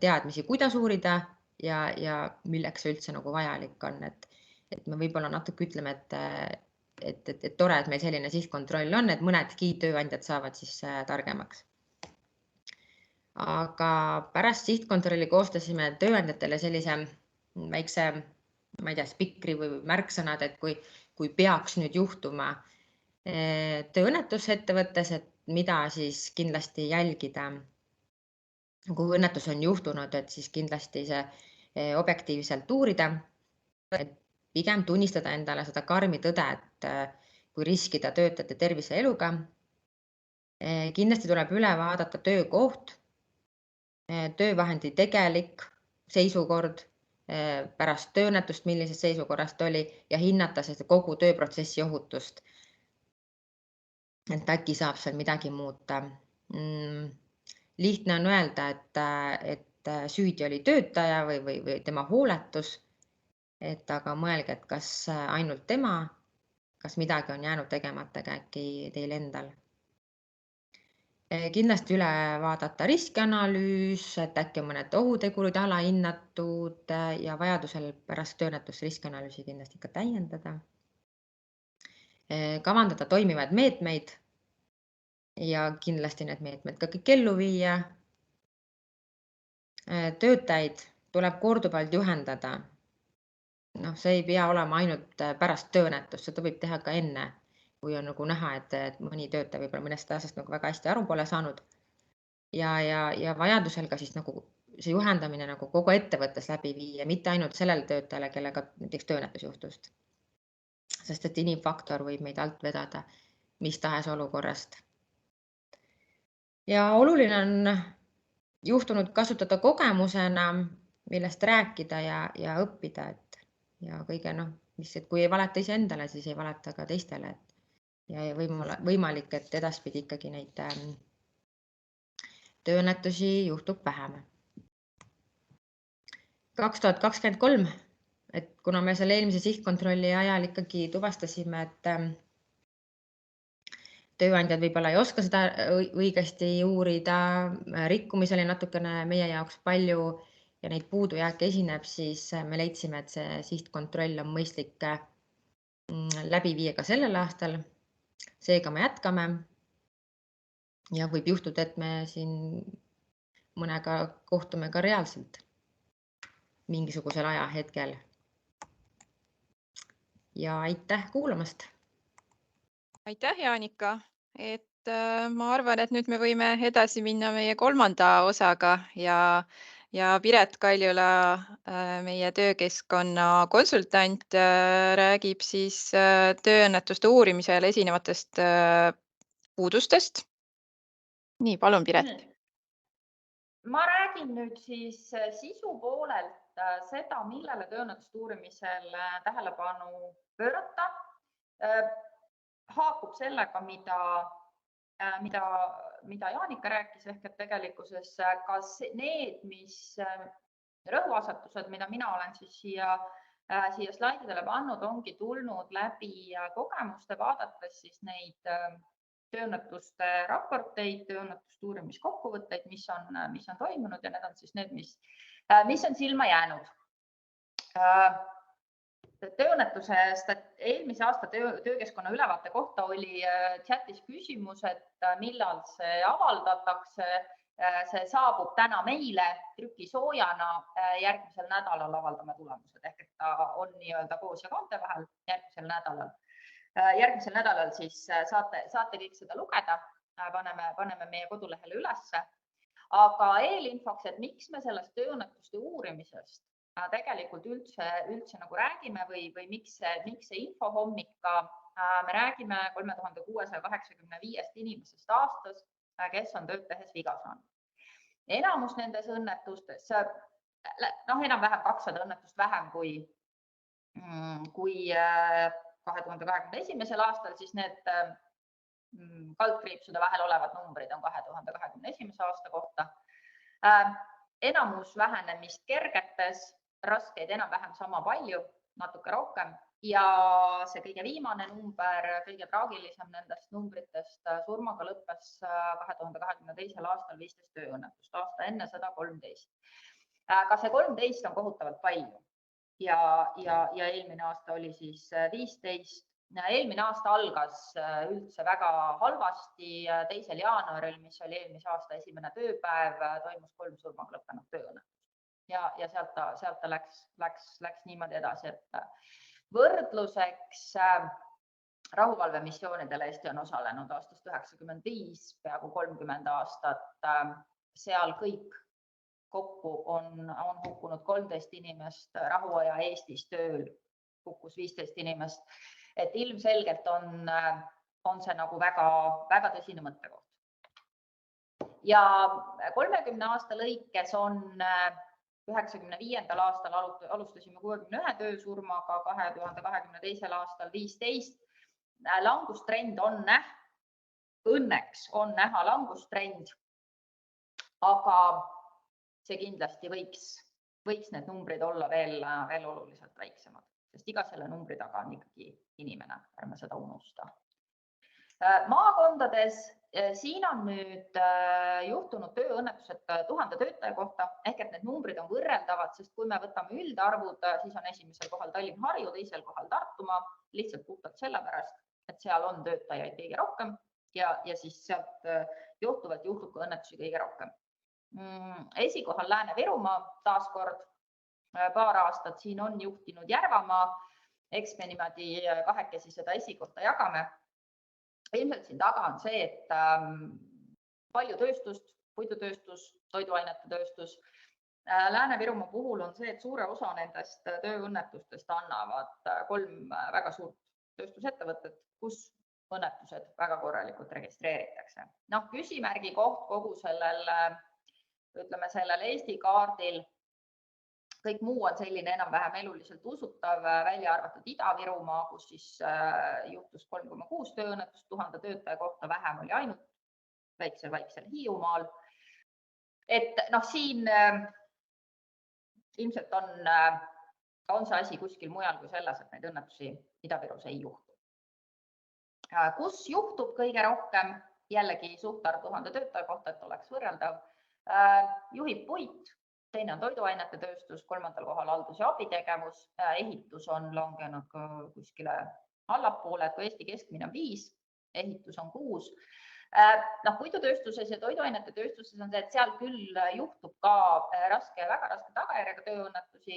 teadmisi, kuidas uurida ja milleks see üldse nagu vajalik on. Et me võib-olla natuke ütleme, et tore, et meil selline sihtkontroll on, et mõnedki tööandjad saavad siis targemaks. Aga pärast sihtkontrolli koostasime tööandjatele sellise väikse, ma ei tea, spikri või märksõnad, et kui peaks nüüd juhtuma tööõnnetus ettevõttes, et mida siis kindlasti jälgida. Kui õnnetus on juhtunud, et siis kindlasti see objektiivselt uurida, et pigem tunnistada endale seda karmi tõde, et kui riskida töötajate tervise eluga. Kindlasti tuleb üle vaadata töökoht, töövahendi tegelik seisukord pärast tööõnnetust, millisest seisukorrast oli ja hinnata kogu tööprotsessi ohutust. Et äkki saab seal midagi muuta. Lihtne on öelda, et süüdi oli töötaja või tema hooletus, aga mõelge, et kas ainult tema, kas midagi on jäänud tegemata äkki teil endal. Kindlasti üle vaadata riskianalüüs, et äkki on mõned ohutegurid alahinnatud ja vajadusel pärast tööõnnetust riskianalüüsi kindlasti ka täiendada. Kavandada toimivaid meetmeid ja kindlasti need meetmed ka kõik ellu viia. Töötajaid tuleb korduvalt juhendada. See ei pea olema ainult pärast tööõnnetust, seda võib teha ka enne, kui on nagu näha, et mõni töötaja võib-olla mõnest asjast nagu väga hästi aru pole saanud. Ja vajadusel ka siis nagu see juhendamine nagu kogu ettevõttes läbi viia, mitte ainult sellele töötajale, kellega näiteks tööõnnetus juhtust. Sest et inimfaktor võib meid alt vedada mis tahes olukorrast. Ja oluline on juhtunud kasutada kogemusena, millest rääkida ja õppida, ja kõige et kui ei valeta ise endale, siis ei valeta ka teistele. Ja võimalik, et edaspidi ikkagi neid tööõnnetusi juhtub vähem. 2023, et kuna me selle eelmise sihtkontrolli ajal ikkagi tuvastasime, et tööandjad võib-olla ei oska seda õigesti uurida, rikkumisi oli natukene meie jaoks palju ja neid puudujääke esineb, siis me leidsime, et see sihtkontroll on mõistlik läbi viia ka sellel aastal. Seega me jätkame ja võib juhtuda, et me siin mõnega kohtume ka reaalselt mingisugusel ajahetkel. Ja aitäh kuulamast! Aitäh, Jaanika! Et ma arvan, et nüüd me võime edasi minna meie 3. osaga ja Piret Kaljula, meie töökeskkonna konsultant, räägib siis tööõnnetuste uurimisel esinevatest puudustest. Nii, palun, Piret! Ma räägin nüüd siis sisu poolelt seda, millele tööõnnetuste uurimisel tähelepanu pöörata. Haakub sellega, mida Jaanika rääkis, ehk et tegelikkuses kas need, mis rõhuasetused, mida mina olen siis siia slaididele pannud, ongi tulnud läbi kogemuste, vaadates siis neid tööõnnetuste raporteid, tööõnnetuste uurimiskokkuvõtteid, mis on toimunud ja need on siis need, mis on silma jäänud. Tööõnnetuse eelmise aasta töökeskkonna ülevaate kohta oli chatis küsimus, et millal see avaldatakse. See saabub täna meile trükisoojana, järgmisel nädalal avaldame tulemused, ehk et ta on nii-öelda koos ja kaante vahel järgmisel nädalal. Järgmisel nädalal siis saate kõik seda lugeda, paneme meie kodulehele ülesse. Aga eelinfoks, et miks me sellest tööõnnetuste uurimisest tegelikult üldse nagu räägime või miks see infohommika, me räägime 3685 inimesest aastas, kes on tööd tehes viga saanud. Enamus nendes õnnetustes, enam-vähem 200 õnnetust vähem kui 2021. aastal, siis need kaldkriipsude vahel olevad numbrid on 2021. aasta kohta. Enamus vähenemist kergetes, raskeid enam-vähem sama palju, natuke rohkem. Ja see kõige viimane number, kõige traagilisem nendest numbritest surmaga lõppes 2022. aastal 15 tööõnnetust, aasta enne seda 13. Ka see 13 on kohutavalt palju ja eelmine aasta oli siis 15. Eelmine aasta algas üldse väga halvasti. 2. jaanuaril, mis oli eelmise aasta esimene tööpäev, toimus 3 surmaga lõppenud tööõnnetust. Ja sealt ta läks niimoodi edasi, et võrdluseks rahuvalvemissioonidel Eesti on osalenud aastast 95, peaaegu 30 aastat. Seal kõik kokku on hukkunud 13 inimest, rahuaja Eestis tööl hukkus 15 inimest. Et ilmselgelt on see nagu väga tõsine mõttekoht. Ja 30 aasta lõikes on 95. aastal alustasime 61 töösurmaga, 2022. aastal 15. Langustrend on õnneks on näha langustrend, aga see kindlasti võiks need numbrid olla veel oluliselt väiksemad, sest iga selle numbri taga on ikkagi inimene, ärme seda unusta. Maakondades siin on nüüd juhtunud tööõnnetused 1000 töötaja kohta, ehk et need numbrid on võrreldavad, sest kui me võtame üldarvud, siis on esimesel kohal Tallinn-Harju, teisel kohal Tartumaa, lihtsalt puhtalt sellepärast, et seal on töötajaid kõige rohkem ja siis sealt johtuvalt juhtub ka õnnetusi kõige rohkem. Esikohal Lääne-Virumaa taaskord, paar aastat siin on juhtinud Järvamaa, eks me niimoodi kahekesi seda esikohta jagame. Ilmselt siin taga on see, et palju tööstust, puidutööstus, toiduainete tööstus. Lääne-Virumaa puhul on see, et suure osa nendest tööõnnetustest annavad 3 väga suurt tööstusettevõtet, kus õnnetused väga korralikult registreeritakse. Küsimärgi koht kogu sellel Eesti kaardil, kõik muu on selline enam-vähem eluliselt usutav, välja arvatud Ida-Virumaa, kus siis juhtus 3,6 tööõnnetust 1000 töötaja kohta, vähem oli ainult väiksel Hiiumaal. Et siin ilmselt on see asi kuskil mujal kui selles, et neid õnnetusi Ida-Virus ei juhtu. Kus juhtub kõige rohkem, jällegi suhtarv 1000 töötaja kohta, et oleks võrreldav, juhib puit, teine on toiduainete tööstus, 3. kohal haldus- ja abitegevus, ehitus on langenud kuskile allapoole, et kui Eesti keskmine on 5, ehitus on 6. Puidutööstuses ja toiduainete tööstuses on see, et seal küll juhtub ka väga raske tagajärjega tööõnnetusi,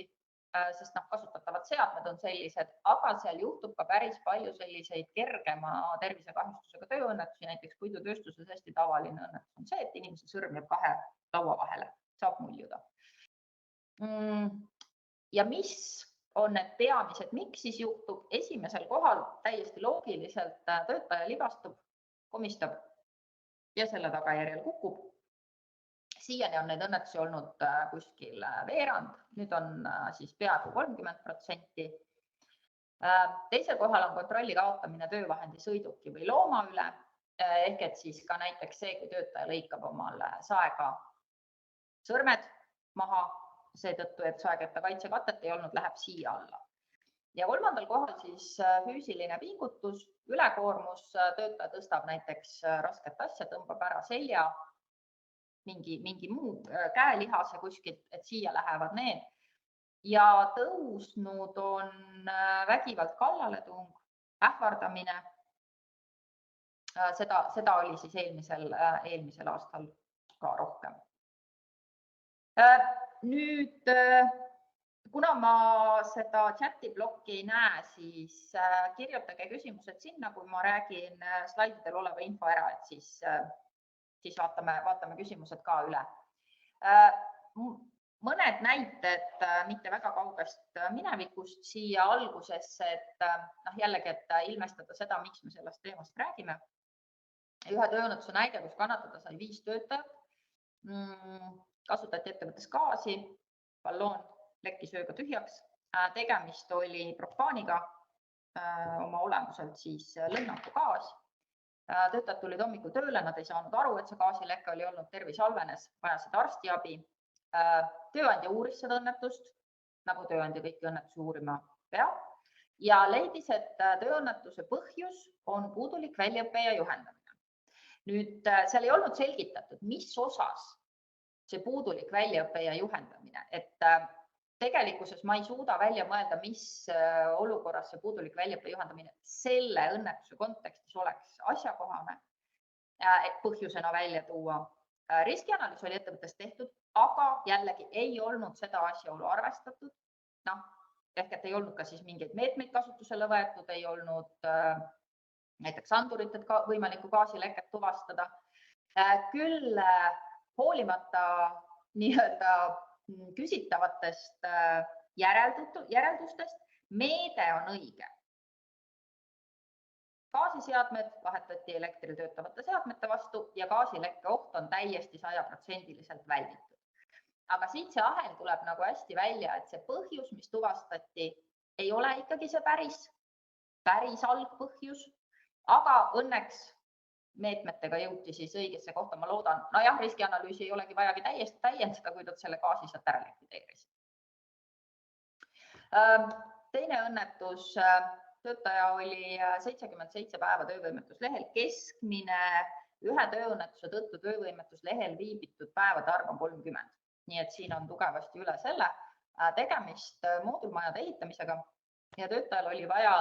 sest kasutatavad seadmed on sellised, aga seal juhtub ka päris palju selliseid kergema tervisekahjustusega tööõnnetusi, näiteks puidutööstuses hästi tavaline õnnetus on see, et inimese sõrm jääb 2 laua vahele, saab muljuda. Ja mis on need peamised, miks siis juhtub? Esimesel kohal täiesti loogiliselt töötaja libastub, komistab ja selle tagajärjel kukub. Siiani on neid õnnetusi olnud kuskil veerand, nüüd on siis peaaegu 30%. Teisel kohal on kontrolli kaotamine töövahendi sõiduki või looma üle, ehk et siis ka näiteks see, kui töötaja lõikab omal saega sõrmed maha, seetõttu, et saeketta kaitsekatet ei olnud, läheb siia alla. Ja kolmandal kohal siis füüsiline pingutus, ülekoormus, töötaja tõstab näiteks rasket asja, tõmbab ära selja, mingi muu käelihase kuskilt, et siia lähevad need. Ja tõusnud on vägivald kallaletung, ähvardamine. Seda oli siis eelmisel aastal ka rohkem. Nüüd, kuna ma seda chati blokki ei näe, siis kirjutage küsimused sinna, kui ma räägin slaididel oleva info ära, et siis vaatame küsimused ka üle. Mõned näited mitte väga kaugest minevikust siia algusesse, et jällegi, et ilmestada seda, miks me sellest teemast räägime. Ühe tööõnnetuse näide, kus kannatada sai 5 töötajat, kasutati ettevõttes gaasi, balloon lekkis ööga tühjaks, tegemist oli propaaniga, oma olemuselt siis lõhnatu gaas. Töötajad tulid hommikul tööle, nad ei saanud aru, et see gaasileke oli olnud, tervis halvenes, vajasid arstiabi. Tööandja uuris seda õnnetust, nagu tööandja kõiki õnnetusi uurima peab, ja leidis, et tööõnnetuse põhjus on puudulik väljaõpe ja juhendamine. Nüüd, seal ei olnud selgitatud, mis osas see puudulik väljaõpe ja juhendamine, et tegelikkuses ma ei suuda välja mõelda, mis olukorras see puudulik väljaõpe ja juhendamine selle õnnetuse kontekstis oleks asjakohane põhjusena välja tuua. Riskianalüüs oli ettevõttes tehtud, aga jällegi ei olnud seda asjaolu arvestatud. Ehk et ei olnud ka siis mingeid meetmeid kasutusele võetud, ei olnud näiteks anduritet võimalikku gaasileket tuvastada. Küll hoolimata nii-öelda küsitavatest järeldustest, meede on õige. Gaasiseadmed vahetati elektril töötavate seadmete vastu ja gaasilekke oht on täiesti 100% välditud. Aga siit see ahel tuleb nagu hästi välja, et see põhjus, mis tuvastati, ei ole ikkagi see päris algpõhjus, aga õnneks meetmetega jõuti siis õigesse kohta, ma loodan. Jah, riskianalüüsi ei olegi vajagi täiesti täiendada, kui nad selle gaasi sealt ära likvideerisid. Teine õnnetus, töötaja oli 77 päeva töövõimetuslehel, keskmine ühe tööõnnetuse tõttu töövõimetuslehel viibitud päevade arv on 30. Nii et siin on tugevasti üle selle tegemist moodulmajade ehitamisega ja töötajal oli vaja,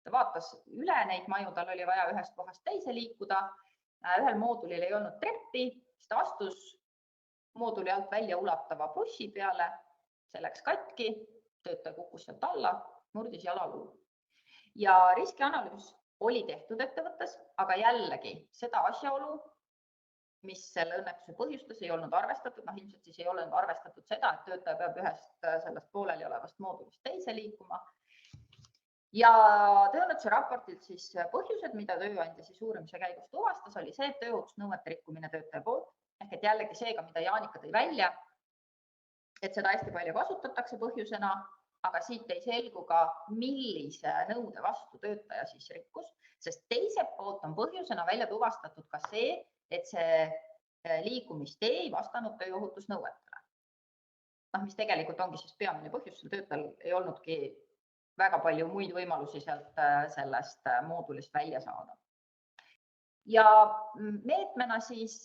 ta vaatas üle neid maju, tal oli vaja ühest kohast teise liikuda. Ühel moodulil ei olnud treppi, siis ta astus mooduli alt välja ulatava bussi peale, see läks katki, töötaja kukkus sealt alla, murdis jalaluu. Ja riskianalüüs oli tehtud ettevõttes, aga jällegi seda asjaolu, mis selle õnnetuse põhjustas, ei olnud arvestatud. Ilmselt siis ei olnud arvestatud seda, et töötaja peab ühest sellest pooleli olevast moodulist teise liikuma. Ja tööõnnetuse raportilt siis põhjused, mida tööandja siis uurimise käigus tuvastas, oli see, et tööohutusnõuete rikkumine töötaja poolt. Ehk et jällegi seega, mida Jaanika tõi välja, et seda hästi palju kasutatakse põhjusena, aga siit ei selgu ka, millise nõude vastu töötaja siis rikkus, sest teiselt poolt on põhjusena välja tuvastatud ka see, et see liikumistee ei vastanud tööohutusnõuetele. Mis tegelikult ongi siis peamine põhjus, töötajal ei olnudki väga palju muid võimalusi sellest moodulist välja saada. Ja meetmena siis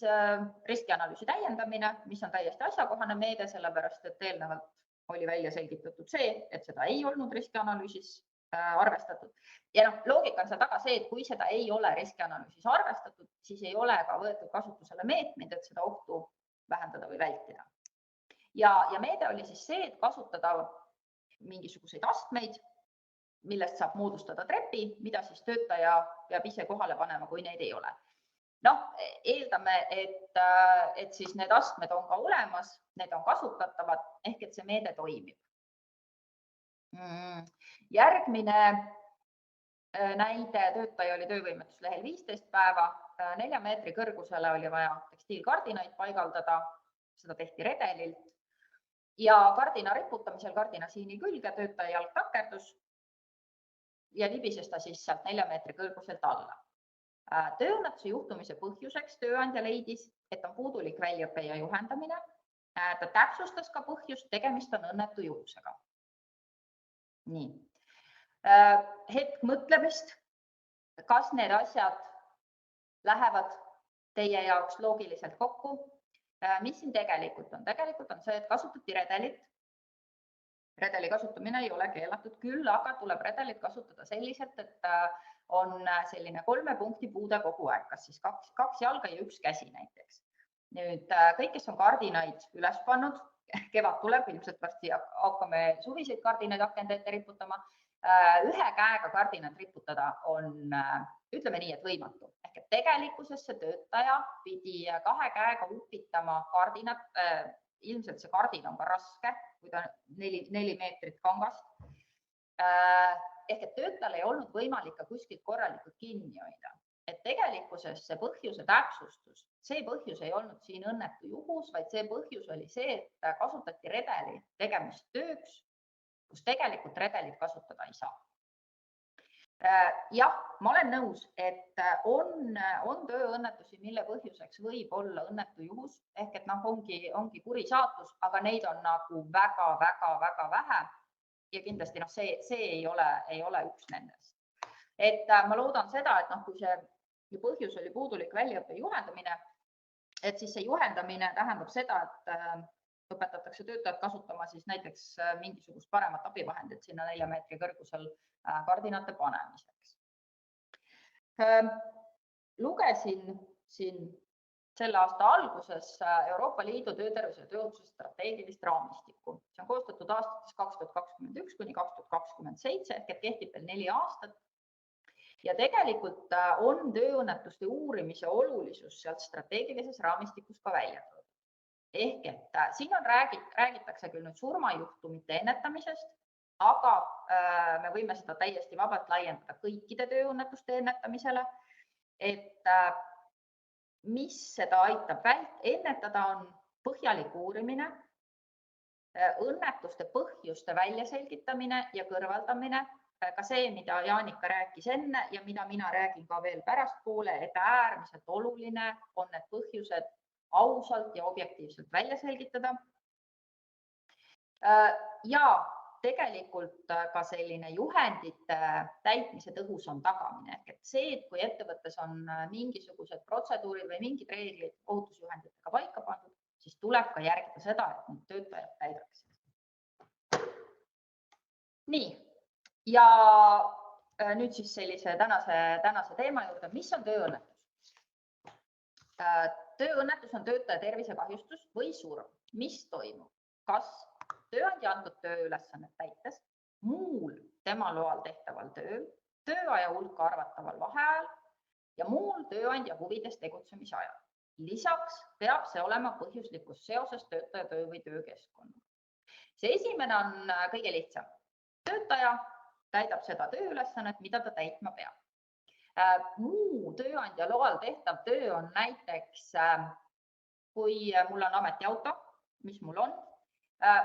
riskianalüüsi täiendamine, mis on täiesti asjakohane meede, sellepärast et eelnevalt oli välja selgitatud see, et seda ei olnud riskianalüüsis arvestatud. Ja loogika on seal taga see, et kui seda ei ole riskianalüüsis arvestatud, siis ei ole ka võetud kasutusele meetmeid, et seda ohtu vähendada või vältida. Ja meede oli siis see, et kasutada mingisuguseid astmeid, millest saab moodustada trepi, mida siis töötaja peab ise kohale panema, kui neid ei ole. Eeldame, et siis need astmed on ka olemas, need on kasutatavad, ehk et see meede toimib. Järgmine näide, töötaja oli töövõimetuslehel 15 päeva, 4 meetri kõrgusele oli vaja tekstiilkardinaid paigaldada, seda tehti redelilt ja kardina riputamisel kardinasiini külge töötaja jalg takerdus ja libises ta siis sealt 4 meetri kõrguselt alla. Tööõnnetuse juhtumise põhjuseks tööandja leidis, et on puudulik väljaõpe ja juhendamine. Ta täpsustas ka põhjust, tegemist on õnnetu juhusega. Nii. Hetk mõtlemist, kas need asjad lähevad teie jaoks loogiliselt kokku. Mis siin tegelikult on? Tegelikult on see, et kasutati redelit. Redeli kasutamine ei ole keelatud küll, aga tuleb redelit kasutada selliselt, et on selline 3 punkti puude kogu aeg, kas siis 2 jalga ja 1 käsi näiteks. Nüüd kõik, kes on kardinaid üles pannud, kevad tuleb, ilmselt varsti hakkame suviseid kardinaid akende ette riputama. Ühe käega kardinat riputada on, ütleme nii, et võimatu. Ehk et tegelikkuses see töötaja pidi 2 käega upitama kardinat, ilmselt see kardin on ka raske, kui ta 4 meetrit kangast. Ehk et töötajal ei olnud võimalik ka kuskilt korralikult kinni hoida. Et tegelikkuses see põhjuse täpsustus, see põhjus ei olnud siin õnnetu juhus, vaid see põhjus oli see, et kasutati redeli tegemist tööks, kus tegelikult redelit kasutada ei saa. Jah, ma olen nõus, et on tööõnnetusi, mille põhjuseks võib olla õnnetu juhus, ehk et ongi kuri saatus, aga neid on nagu väga vähe ja kindlasti see ei ole üks nendest. Et ma loodan seda, et kui see põhjus oli puudulik väljaõppe juhendamine, et siis see juhendamine tähendab seda, et õpetatakse töötajad kasutama siis näiteks mingisugust paremat abivahendit sinna 4 meetri kõrgusel kardinate panemiseks. Lugesin siin selle aasta alguses Euroopa Liidu töötervise ja tööohutuse strateegilist raamistikku. See on koostatud aastates 2021 kuni 2027, ehk et kehtib veel 4 aastat. Ja tegelikult on tööõnnetuste uurimise olulisus sealt strateegilises raamistikus ka välja toodud. Ehk et siin räägitakse küll nüüd surmajuhtumite ennetamisest, aga me võime seda täiesti vabalt laiendada kõikide tööõnnetuste ennetamisele. Et mis seda aitab ennetada, on põhjalik uurimine, õnnetuste põhjuste väljaselgitamine ja kõrvaldamine, ka see, mida Jaanika rääkis enne ja mida mina räägin ka veel pärastpoole, et äärmiselt oluline on need põhjused ausalt ja objektiivselt välja selgitada. Ja tegelikult ka selline juhendite täitmise tõhus on tagamine. Et see, et kui ettevõttes on mingisugused protseduurid või mingid reeglid ohutusjuhenditega paika pandud, siis tuleb ka järgida seda, et need töötajad täidaksid. Nii, ja nüüd siis sellise tänase teema juurde, mis on tööõnnetus? Tööõnnetus on töötaja tervisekahjustus või surm. Mis toimub? Kas tööandja antud tööülesannet täites, muul tema loal tehtaval tööl, tööaja hulka arvataval vaheajal ja muul tööandja huvides tegutsemise ajal. Lisaks peab see olema põhjuslikus seoses töötaja töö või töökeskkonna. See esimene on kõige lihtsam. Töötaja täidab seda tööülesannet, mida ta täitma peab. Muu tööandja loal tehtav töö on näiteks, kui mul on ametiauto, mis mul on.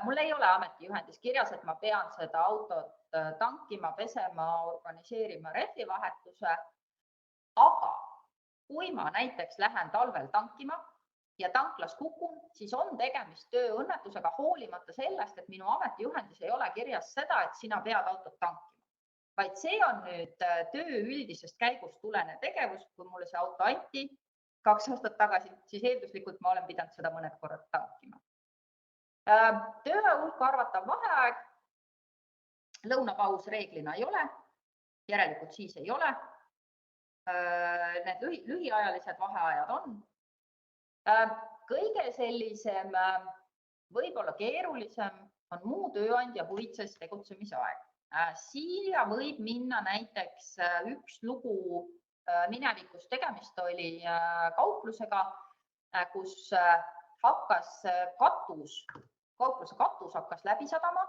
Mul ei ole ametijuhendis kirjas, et ma pean seda autot tankima, pesema, organiseerima rehvivahetuse, aga kui ma näiteks lähen talvel tankima ja tanklas kukun, siis on tegemist tööõnnetusega hoolimata sellest, et minu ametijuhendis ei ole kirjas seda, et sina pead autot tankima. Vaid see on nüüd töö üldisest käigust tulenev tegevus, kui mulle see auto anti 2 aastat tagasi, siis eelduslikult ma olen pidanud seda mõned korrad tankima. Tööaja hulka arvatav vaheaeg, lõunapaus reeglina ei ole, järelikult siis ei ole. Need lühiajalised vaheajad on. Kõige sellisem, võib-olla keerulisem on muu tööandja huvides tegutsemise aeg. Siia võib minna näiteks üks lugu minevikus, tegemist oli kauplusega, kus hakkas kaupluse katus hakkas läbi sadama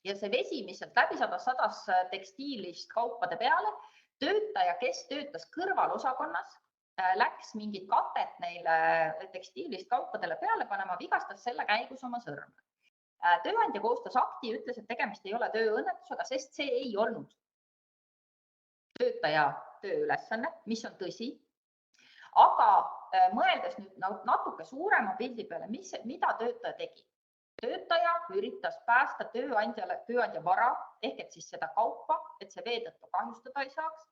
ja see vesi, mis sealt läbi sadas tekstiilist kaupade peale. Töötaja, kes töötas kõrvalosakonnas, läks mingit katet neile tekstiilist kaupadele peale panema, vigastas selle käigus oma sõrme. Tööandja koostas akti, ütles, et tegemist ei ole tööõnnetusega, sest see ei olnud töötaja tööülesanne, mis on tõsi. Aga mõeldes nüüd natuke suurema pildi peale, mida töötaja tegi? Töötaja üritas päästa tööandja vara ehk et siis seda kaupa, et see vee tõttu kahjustada ei saaks.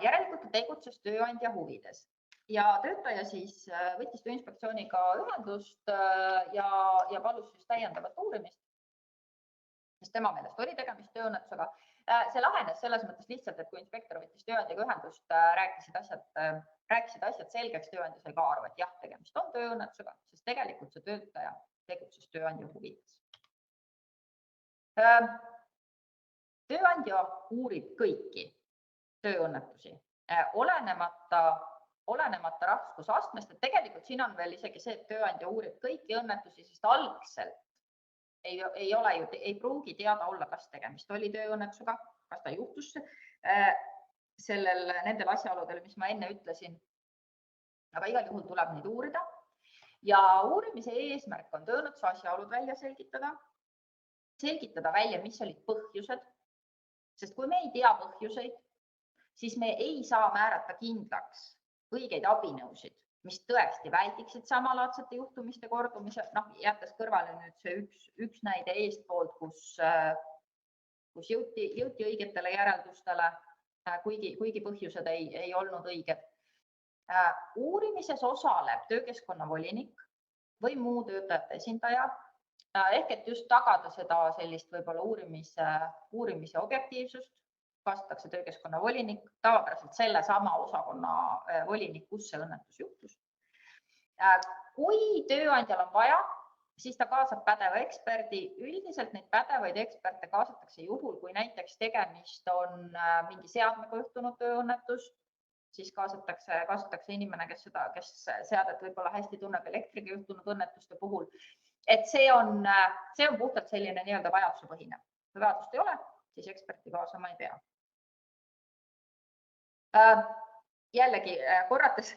Järelikult tegutses tööandja huvides ja töötaja siis võttis Tööinspektsiooniga ühendust ja palus siis täiendavat uurimist, sest tema meelest oli tegemist tööõnnetusega. See lahenes selles mõttes lihtsalt, et kui inspektor võttis tööandjaga ühendust, rääkisid asjad selgeks, tööandja sai ka aru, et jah, tegemist on tööõnnetusega, sest tegelikult see töötaja tegutses tööandja huvides. Tööandja uurib kõiki tööõnnetusi, olenemata raskusastmest, et tegelikult siin on veel isegi see, et tööandja uurib kõiki õnnetusi, sest algselt ei pruugi teada olla, kas tegemist oli tööõnnetusega, kas ta juhtus nendel asjaoludel, mis ma enne ütlesin. Aga igal juhul tuleb neid uurida ja uurimise eesmärk on tööõnnetuse asjaolud välja selgitada välja, mis olid põhjused, sest kui me ei tea põhjuseid, siis me ei saa määrata kindlaks õigeid abinõusid, mis tõesti väldiksid samalaadsete juhtumiste kordumise, jättes kõrvale nüüd see üks näide eestpoolt, kus jõuti õigetele järeldustele, kuigi põhjused ei olnud õiged. Uurimises osaleb töökeskkonna volinik või muu töötajate esindaja, ehk et just tagada seda sellist võib-olla uurimise objektiivsust, kaasatakse töökeskkonna volinik, tavapäraselt selle sama osakonna volinik, kus see õnnetus juhtus. Kui tööandjal on vaja, siis ta kaasab pädeva eksperdi. Üldiselt neid pädevaid eksperte kaasatakse juhul, kui näiteks tegemist on mingi seadmega juhtunud tööõnnetus, siis kaasatakse inimene, kes seadet võib-olla hästi tunneb elektriga juhtunud õnnetuste puhul. Et see on puhtalt selline nii-öelda vajadusepõhine. Kui vajadust ei ole, siis eksperti kaasama ei pea. Jällegi korrates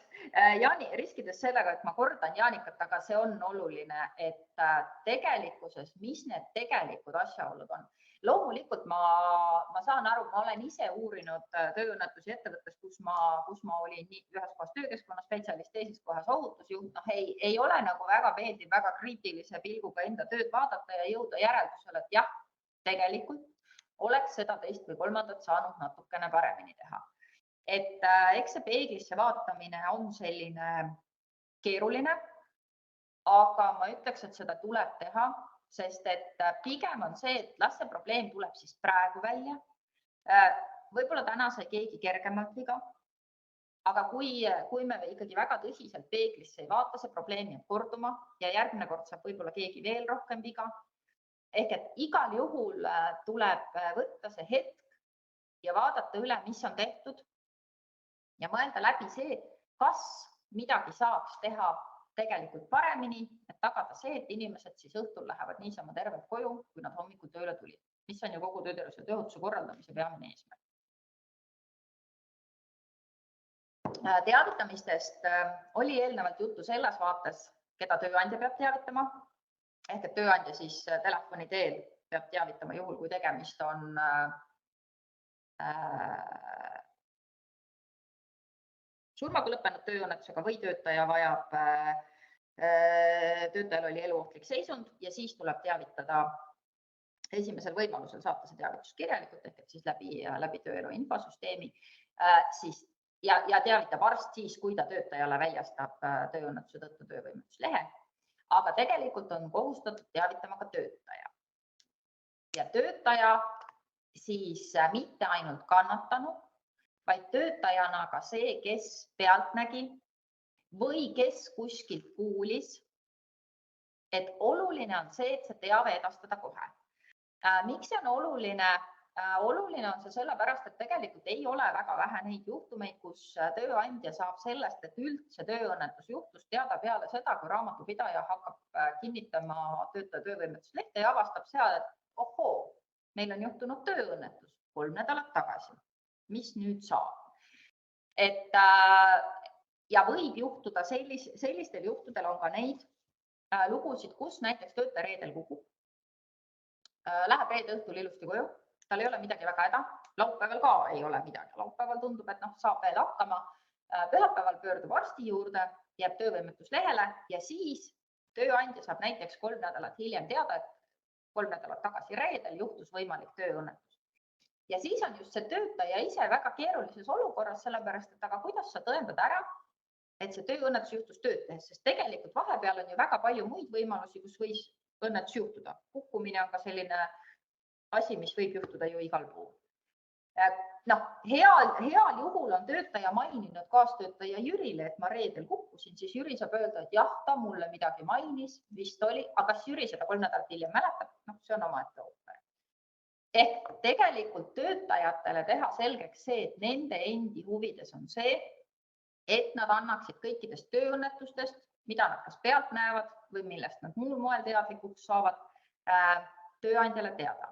riskides sellega, et ma kordan Jaanikat, aga see on oluline, et tegelikkuses, mis need tegelikud asjaolud on. Loomulikult ma saan aru, ma olen ise uurinud tööõnnetusi ettevõttes, kus ma olin ühes kohas töökeskkonna spetsialist, teises kohas ohutusjuht. Ei ole nagu väga meeldiv, väga kriitilise pilguga enda tööd vaadata ja jõuda järeldusele, et jah, tegelikult oleks seda teist või kolmandat saanud natukene paremini teha. Et eks see peeglisse vaatamine on selline keeruline, aga ma ütleks, et seda tuleb teha, sest et pigem on see, et las see probleem tuleb siis praegu välja. Võib-olla täna sai keegi kergemalt viga, aga kui me ikkagi väga tõsiselt peeglisse ei vaata, see probleem jääb korduma ja järgmine kord saab võib-olla keegi veel rohkem viga. Ehk et igal juhul tuleb võtta see hetk ja vaadata üle, mis on tehtud ja mõelda läbi see, kas midagi saaks teha tegelikult paremini, et tagada see, et inimesed siis õhtul lähevad niisama tervelt koju, kui nad hommikul tööle tulid, mis on ju kogu töötervishoiu ja tööohutuse korraldamise peamine eesmärk. Teavitamistest oli eelnevalt juttu selles vaates, keda tööandja peab teavitama, ehk et tööandja siis telefoni teel peab teavitama juhul, kui tegemist on surmaga lõppenud tööõnnetusega või töötajal oli eluohtlik seisund ja siis tuleb teavitada esimesel võimalusel saata see teavitus kirjalikult, ehk et siis läbi tööelu infosüsteemi ja teavitab arst siis, kui ta töötajale väljastab tööõnnetuse tõttu töövõimetuslehe, aga tegelikult on kohustatud teavitama ka töötaja. Ja töötaja siis mitte ainult kannatanud, vaid töötajana ka see, kes pealt nägi või kes kuskilt kuulis, et oluline on see, et see teave edastada kohe. Miks see on oluline? Oluline on see sellepärast, et tegelikult ei ole väga vähe neid juhtumeid, kus tööandja saab sellest, et üldse tööõnnetus juhtus teada peale seda, kui raamatupidaja hakkab kinnitama töötaja töövõimetuslehte ja avastab seal, et ohoo, meil on juhtunud tööõnnetus 3 nädalat tagasi. Mis nüüd saab? Et ja võib juhtuda sellistel juhtudel on ka neid lugusid, kus näiteks töötaja reedel kukub, läheb reede õhtul ilusti koju, tal ei ole midagi väga häda, laupäeval ka ei ole midagi, laupäeval tundub, et saab veel hakkama, pühapäeval pöördub arsti juurde, jääb töövõimetuslehele ja siis tööandja saab näiteks 3 nädalat hiljem teada, et 3 nädalat tagasi reedel juhtus võimalik tööõnnetus. Ja siis on just see töötaja ise väga keerulises olukorras, sellepärast, et aga kuidas sa tõendad ära, et see tööõnnetus juhtus tööd tehes, sest tegelikult vahepeal on ju väga palju muid võimalusi, kus võis õnnetus juhtuda. Kukkumine on ka selline asi, mis võib juhtuda ju igal pool. Heal juhul on töötaja maininud kaastöötaja Jürile, et ma reedel kukkusin, siis Jüri saab öelda, et jah, ta mulle midagi mainis, vist oli, aga kas Jüri seda 3 nädalat hiljem mäletab? See on omaette ooper. Ehk tegelikult töötajatele teha selgeks see, et nende endi huvides on see, et nad annaksid kõikidest tööõnnetustest, mida nad kas pealt näevad või millest nad muul moel teadlikuks saavad, tööandjale teada.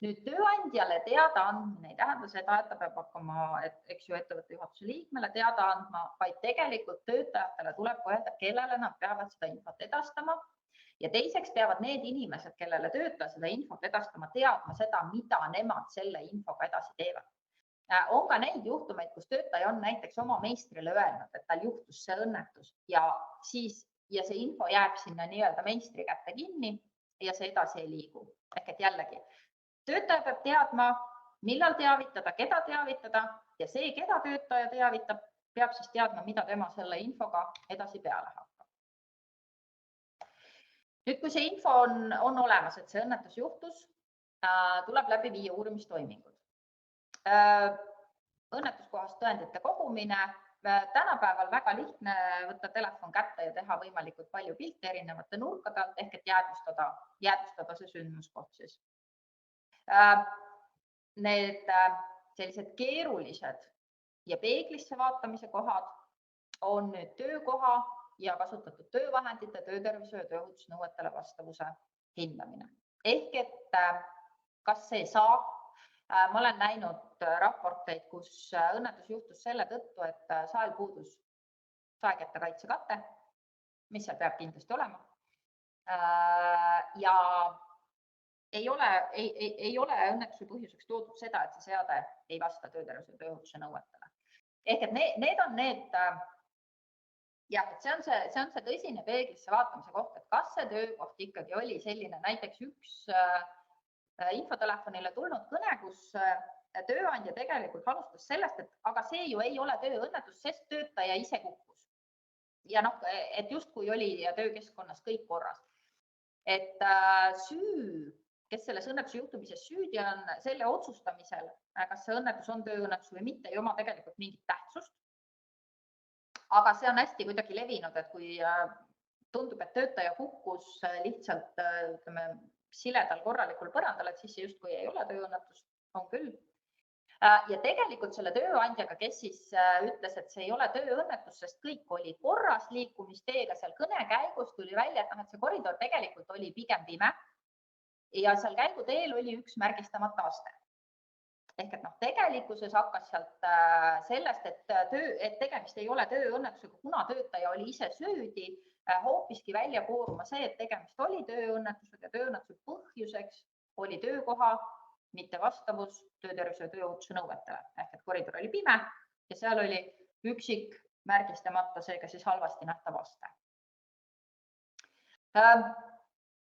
Nüüd tööandjale teada andmine ei tähenda seda, et ta peab hakkama ettevõtte juhatuse liikmele teada andma, vaid tegelikult töötajatele tuleb öelda, kellele nad peavad seda infot edastama. Ja teiseks peavad need inimesed, kellele töötaja seda infot edastama, teadma seda, mida nemad selle infoga edasi teevad. On ka neid juhtumeid, kus töötaja on näiteks oma meistrile öelnud, et tal juhtus see õnnetus ja see info jääb sinna nii-öelda meistri kätte kinni ja see edasi ei liigu. Ehk et jällegi, töötaja peab teadma, millal teavitada, keda teavitada ja see, keda töötaja teavitab, peab siis teadma, mida tema selle infoga edasi peale hakkab. Nüüd, kui see info on olemas, et see õnnetus juhtus, tuleb läbi viia uurimistoimingud. Õnnetuskohast tõendite kogumine. Tänapäeval väga lihtne võtta telefon kätte ja teha võimalikult palju pilte erinevate nurkade alt, ehk et jäädvustada see sündmuskoht siis. Need sellised keerulised ja peeglisse vaatamise kohad on nüüd töökoha ja kasutatud töövahendite, töötervishoiu ja tööohutusnõuetele vastavuse hindamine. Ehk et kas see saab? Ma olen näinud raporteid, kus õnnetus juhtus selle tõttu, et sael puudus saeketta kaitsekate, mis seal peab kindlasti olema. Ja ei ole õnnetuse põhjuseks toodud seda, et see seade ei vasta töötervishoiu ja tööohutuse nõuetele. Ehk et need on need, jah, et see on see tõsine peeglisse vaatamise koht, et kas see töökoht ikkagi oli selline näiteks üks infotelefonile tulnud kõne, kus tööandja tegelikult alustas sellest, et aga see ju ei ole tööõnnetus, sest töötaja ise kukkus. Ja et justkui oli töökeskkonnas kõik korras. Et süü, kes selles õnnetuse juhtumises süüdi on, selle otsustamisel, kas see õnnetus on tööõnnetus või mitte, ei oma tegelikult mingit tähtsust. Aga see on hästi kuidagi levinud, et kui tundub, et töötaja kukkus lihtsalt, ütleme, siledal korralikul põrandal, et siis see justkui ei ole tööõnnetus, on küll. Ja tegelikult selle tööandjaga, kes siis ütles, et see ei ole tööõnnetus, sest kõik oli korras liikumisteega, seal kõne käigus tuli välja, et see koridor tegelikult oli pigem pime ja seal käiguteel oli üks märgistamata aste. Ehk et tegelikkuses hakkas sealt sellest, et tegemist ei ole tööõnnetusega, kuna töötaja oli ise süüdi, hoopiski välja kooruma see, et tegemist oli tööõnnetusega ja tööõnnetuse põhjuseks oli töökoha mittevastavus töötervishoiu ja tööohutuse nõuetele. Ehk et koridor oli pime ja seal oli üksik märgistamata, seega siis halvasti nähtav aste.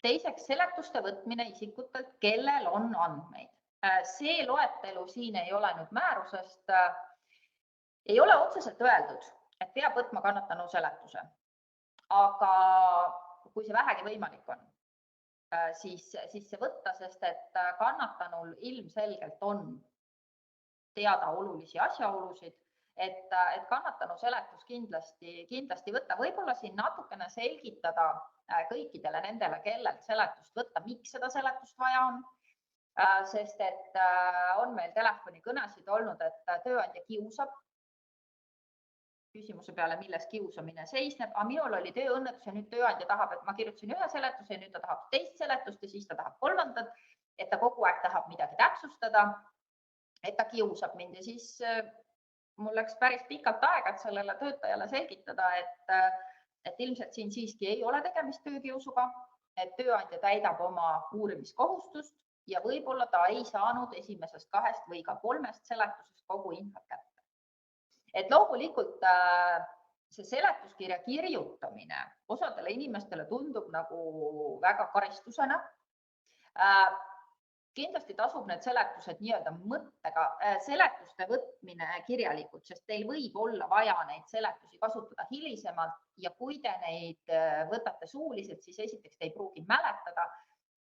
Teiseks, seletuste võtmine isikutelt, kellel on andmeid. See loetelu siin ei ole nüüd määrusest, ei ole otseselt öeldud, et peab võtma kannatanu seletuse. Aga kui see vähegi võimalik on, siis see võtta, sest et kannatanul ilmselgelt on teada olulisi asjaolusid, et kannatanu seletus kindlasti võtta. Võib-olla siin natukene selgitada kõikidele nendele, kellelt seletust võtta, miks seda seletust vaja on. Sest et on meil telefonikõnesid olnud, et tööandja kiusab küsimuse peale, milles kiusamine seisneb. Aga minul oli tööõnnetus ja nüüd tööandja tahab, et ma kirjutasin ühe seletuse ja nüüd ta tahab teist seletust ja siis ta tahab kolmandat, et ta kogu aeg tahab midagi täpsustada, et ta kiusab mind ja siis mul läks päris pikalt aega, et sellele töötajale selgitada, et ilmselt siin siiski ei ole tegemist töökiusuga, et tööandja täidab oma uurimiskohustust ja võib-olla ta ei saanud esimesest 2 või ka 3 seletusest kogu infot kätte. Et loomulikult see seletuskirja kirjutamine osadele inimestele tundub nagu väga karistusena. Kindlasti tasub need seletused nii-öelda mõttega, seletuste võtmine kirjalikult, sest teil võib olla vaja neid seletusi kasutada hilisemalt ja kui te neid võtate suuliselt, siis esiteks te ei pruugi mäletada,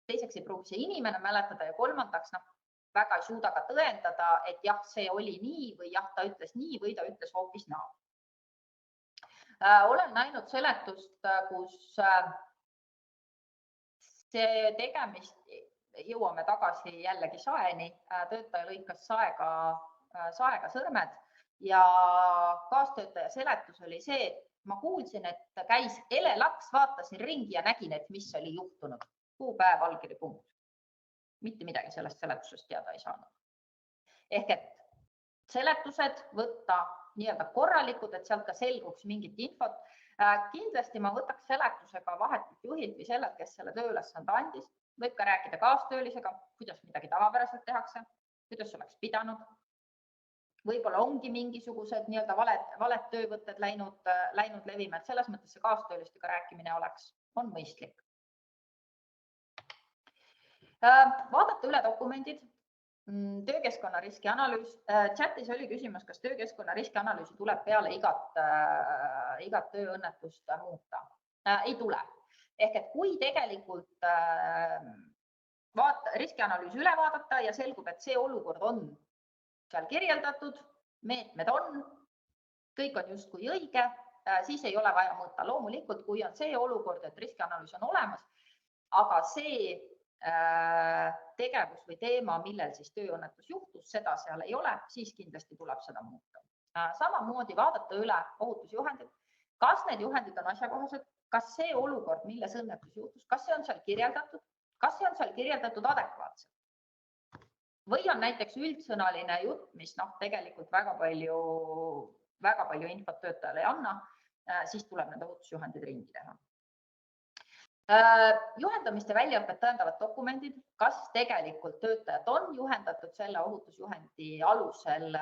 teiseks ei pruugi see inimene mäletada ja kolmandaks väga ei suuda ka tõendada, et jah, see oli nii või jah, ta ütles nii või ta ütles hoopis naa. Olen näinud seletust, kus see tegemist, jõuame tagasi jällegi saeni, töötaja lõikas saega sõrmed ja kaastöötaja seletus oli see, et ma kuulsin, et käis elelaks, vaatasin ringi ja nägin, et mis oli juhtunud. Kuupäev, allkiri, punkt. Mitte midagi sellest seletusest teada ei saanud. Ehk et seletused võtta nii-öelda korralikud, et sealt ka selguks mingit infot. Kindlasti ma võtaks seletusega vahetult juhilt või sellelt, kes selle tööülesande andis. Võib ka rääkida kaastöölisega, kuidas midagi tavapäraselt tehakse, kuidas oleks pidanud. Võib-olla ongi mingisugused nii-öelda valed töövõtted läinud levima, et selles mõttes see kaastöölistega rääkimine on mõistlik. Vaadata üle dokumendid, töökeskkonna riskianalüüs. Chatis oli küsimus, kas töökeskkonna riskianalüüsi tuleb peale igat tööõnnetust muuta. Ei tule. Ehk et kui tegelikult riskianalüüs üle vaadata ja selgub, et see olukord on seal kirjeldatud, meetmed on, kõik on justkui õige, siis ei ole vaja mõõta. Loomulikult, kui on see olukord, et riskianalüüs on olemas, aga see tegevus või teema, millel siis tööõnnetus juhtus, seda seal ei ole, siis kindlasti tuleb seda muuta. Samamoodi vaadata üle ohutusjuhendid. Kas need juhendid on asjakohased? Kas see olukord, milles õnnetus juhtus, kas see on seal kirjeldatud? Kas see on seal kirjeldatud adekvaatselt? Või on näiteks üldsõnaline jutt, mis tegelikult väga palju infot töötajale ei anna, siis tuleb need ohutusjuhendid ringi teha. Juhendamiste väljaõpet tõendavad dokumendid, kas tegelikult töötajad on juhendatud selle ohutusjuhendi alusel,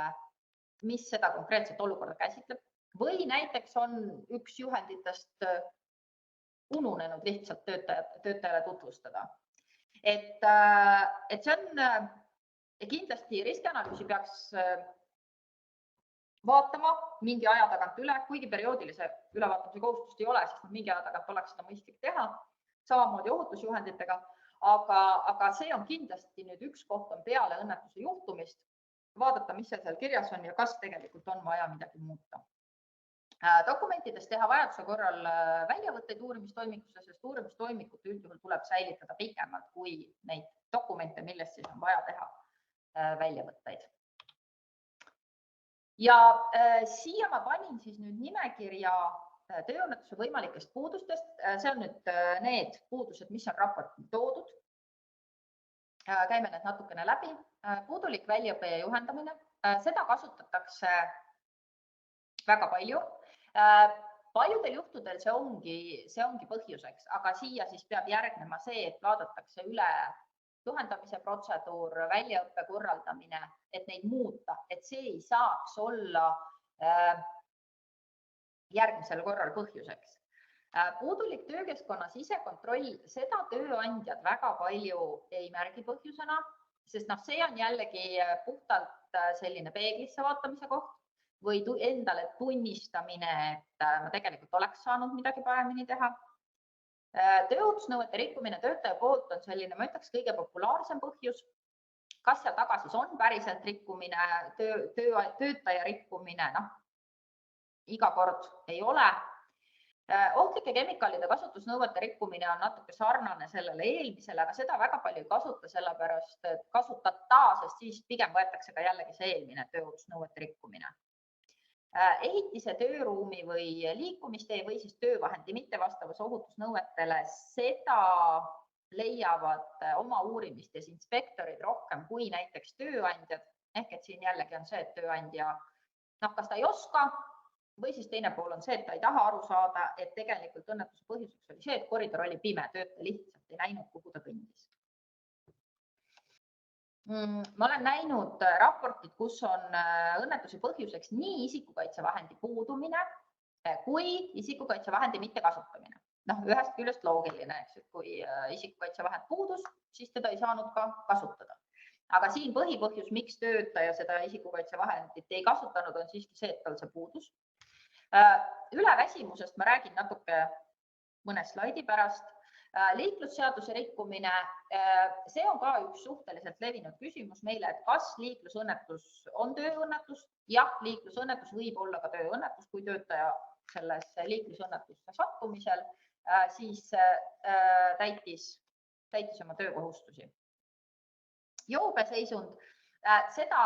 mis seda konkreetset olukorda käsitleb, või näiteks on üks juhenditest ununenud lihtsalt töötajale tutvustada. Et see on kindlasti riskianalüüsi peaks vaatama mingi aja tagant üle, kuigi perioodilise ülevaatamise kohustust ei ole, siis mingi aja tagant oleks seda mõistlik teha, samamoodi ohutusjuhenditega, aga see on kindlasti nüüd üks koht on peale õnnetuse juhtumist, vaadata, mis seal kirjas on ja kas tegelikult on vaja midagi muuta. Dokumentides teha vajaduse korral väljavõtteid uurimistoimikusse, sest uurimistoimikut üldjuhul tuleb säilitada pikemalt kui neid dokumente, millest siis on vaja teha väljavõtteid. Ja siia ma panin siis nüüd nimekirja tööõnnetuse võimalikest puudustest. See on nüüd need puudused, mis on raportil toodud. Käime need natukene läbi. Puudulik väljaõpe ja juhendamine. Seda kasutatakse väga palju. Paljudel juhtudel see ongi põhjuseks, aga siia siis peab järgnema see, et vaadatakse üle juhendamise protseduur, väljaõppe korraldamine, et neid muuta, et see ei saaks olla järgmisel korral põhjuseks. Puudulik töökeskkonna sisekontroll, seda tööandjad väga palju ei märgi põhjusena, sest see on jällegi puhtalt selline peeglisse vaatamise koht või endale tunnistamine, et ma tegelikult oleks saanud midagi paremini teha. Tööohutusnõuete rikkumine töötaja poolt on selline, ma ütleks, kõige populaarsem põhjus. Kas seal taga siis on päriselt rikkumine, töötaja rikkumine? Iga kord ei ole. Ohtlike kemikaalide kasutusnõuete rikkumine on natuke sarnane sellele eelmisele, aga seda väga palju ei kasuta, sellepärast et kasutata, sest siis pigem võetakse ka jällegi see eelmine tööohutusnõuete rikkumine. Ehitise, tööruumi või liikumistee või siis töövahendi mittevastavus ohutusnõuetele, seda leiavad oma uurimistes inspektorid rohkem kui näiteks tööandjad. Ehk et siin jällegi on see, et tööandja kas ta ei oska või siis teine pool on see, et ta ei taha aru saada, et tegelikult õnnetuse põhjuseks oli see, et koridor oli pime, töötaja lihtsalt ei näinud, kuhu ta kõndis. Ma olen näinud raportid, kus on õnnetuse põhjuseks nii isikukaitsevahendi puudumine kui isikukaitsevahendi mittekasutamine. Ühest küljest loogiline, eks, et kui isikukaitsevahend puudus, siis teda ei saanud ka kasutada. Aga siin põhipõhjus, miks töötaja seda isikukaitsevahendit ei kasutanud, on siiski see, et tal see puudus. Üleväsimusest ma räägin natuke mõne slaidi pärast. Liiklusseaduse rikkumine, see on ka üks suhteliselt levinud küsimus meile, et kas liiklusõnnetus on tööõnnetus. Jah, liiklusõnnetus võib olla ka tööõnnetus, kui töötaja selles liiklusõnnetusse sattumisel siis täitis oma töökohustusi. Joobeseisund, seda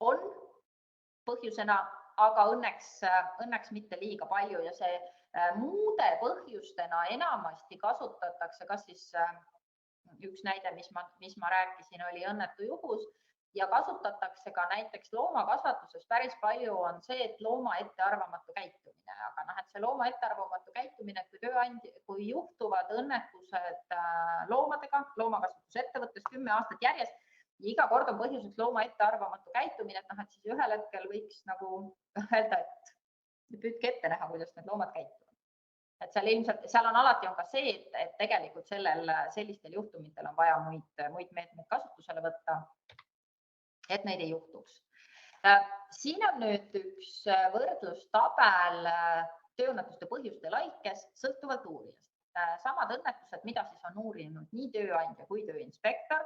on põhjusena, aga õnneks mitte liiga palju ja see muude põhjustena enamasti kasutatakse, kas siis üks näide, mis ma rääkisin, oli õnnetu juhus ja kasutatakse ka näiteks loomakasvatuses päris palju on see, et looma ettearvamatu käitumine, aga et see looma ettearvamatu käitumine, kui juhtuvad õnnetused loomadega, loomakasvatusettevõttes 10 aastat järjest ja iga kord on põhjuseks looma ettearvamatu käitumine, et siis ühel hetkel võiks nagu öelda, et püüdke ette näha, kuidas need loomad käituvad. Et seal on alati on ka see, et tegelikult sellistel juhtumitel on vaja muid meetmeid kasutusele võtta, et neid ei juhtuks. Siin on nüüd üks võrdlustabel tööõnnetuste põhjuste laikes sõltuvalt uurijast. Samad õnnetused, mida siis on uurinud nii tööandja kui tööinspektor,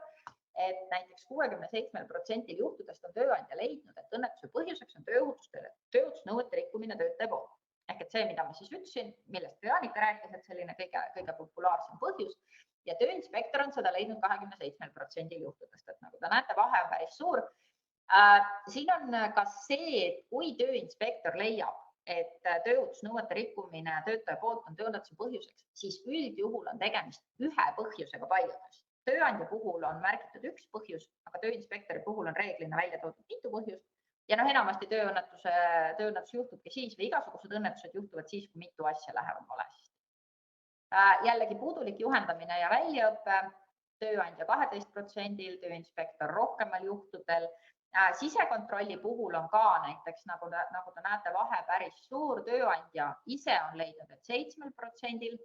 et näiteks 67% juhtudest on tööandja leidnud, et õnnetuse põhjuseks on tööohutusnõuete rikkumine töötaja poolt. Ehk et see, mida ma siis ütlesin, millest Jaanika rääkis, et selline kõige populaarsem põhjus ja tööinspektor on seda leidnud 27% juhtudest, et nagu te näete, vahe on päris suur. Siin on ka see, et kui tööinspektor leiab, et tööohutusnõuete rikkumine töötaja poolt on tööõnnetuse põhjuseks, siis üldjuhul on tegemist ühe põhjusega paljudest. Tööandja puhul on märgitud üks põhjus, aga tööinspektori puhul on reeglina välja toodud mitu põhjust. Ja enamasti tööõnnetus juhtubki siis või igasugused õnnetused juhtuvad siis, kui mitu asja lähevad valesti. Jällegi puudulik juhendamine ja väljaõpe, tööandja 12%, tööinspektor rohkemal juhtudel. Sisekontrolli puhul on ka näiteks, nagu te näete, vahe päris suur. Tööandja ise on leidnud, et 7%,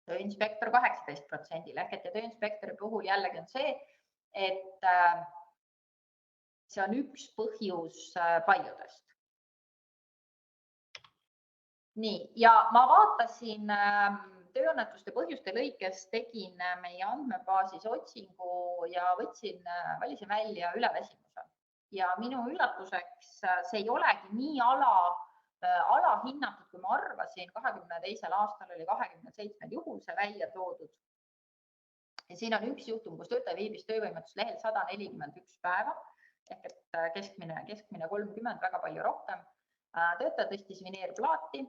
tööinspektor 18%. Ehk et tööinspektori puhul jällegi on see, et see on üks põhjus paljudest. Nii, ja ma vaatasin tööõnnetuste põhjuste lõikes, tegin meie andmebaasis otsingu ja valisin välja üleväsimuse. Ja minu üllatuseks see ei olegi nii alahinnatud, kui ma arvasin. 2022. aastal oli 27 juhul see välja toodud. Ja siin on üks juhtum, kus töötaja viibis töövõimetuslehel 141 päeva. Ehk et keskmine 30, väga palju rohkem. Töötaja tõstis vineerplaati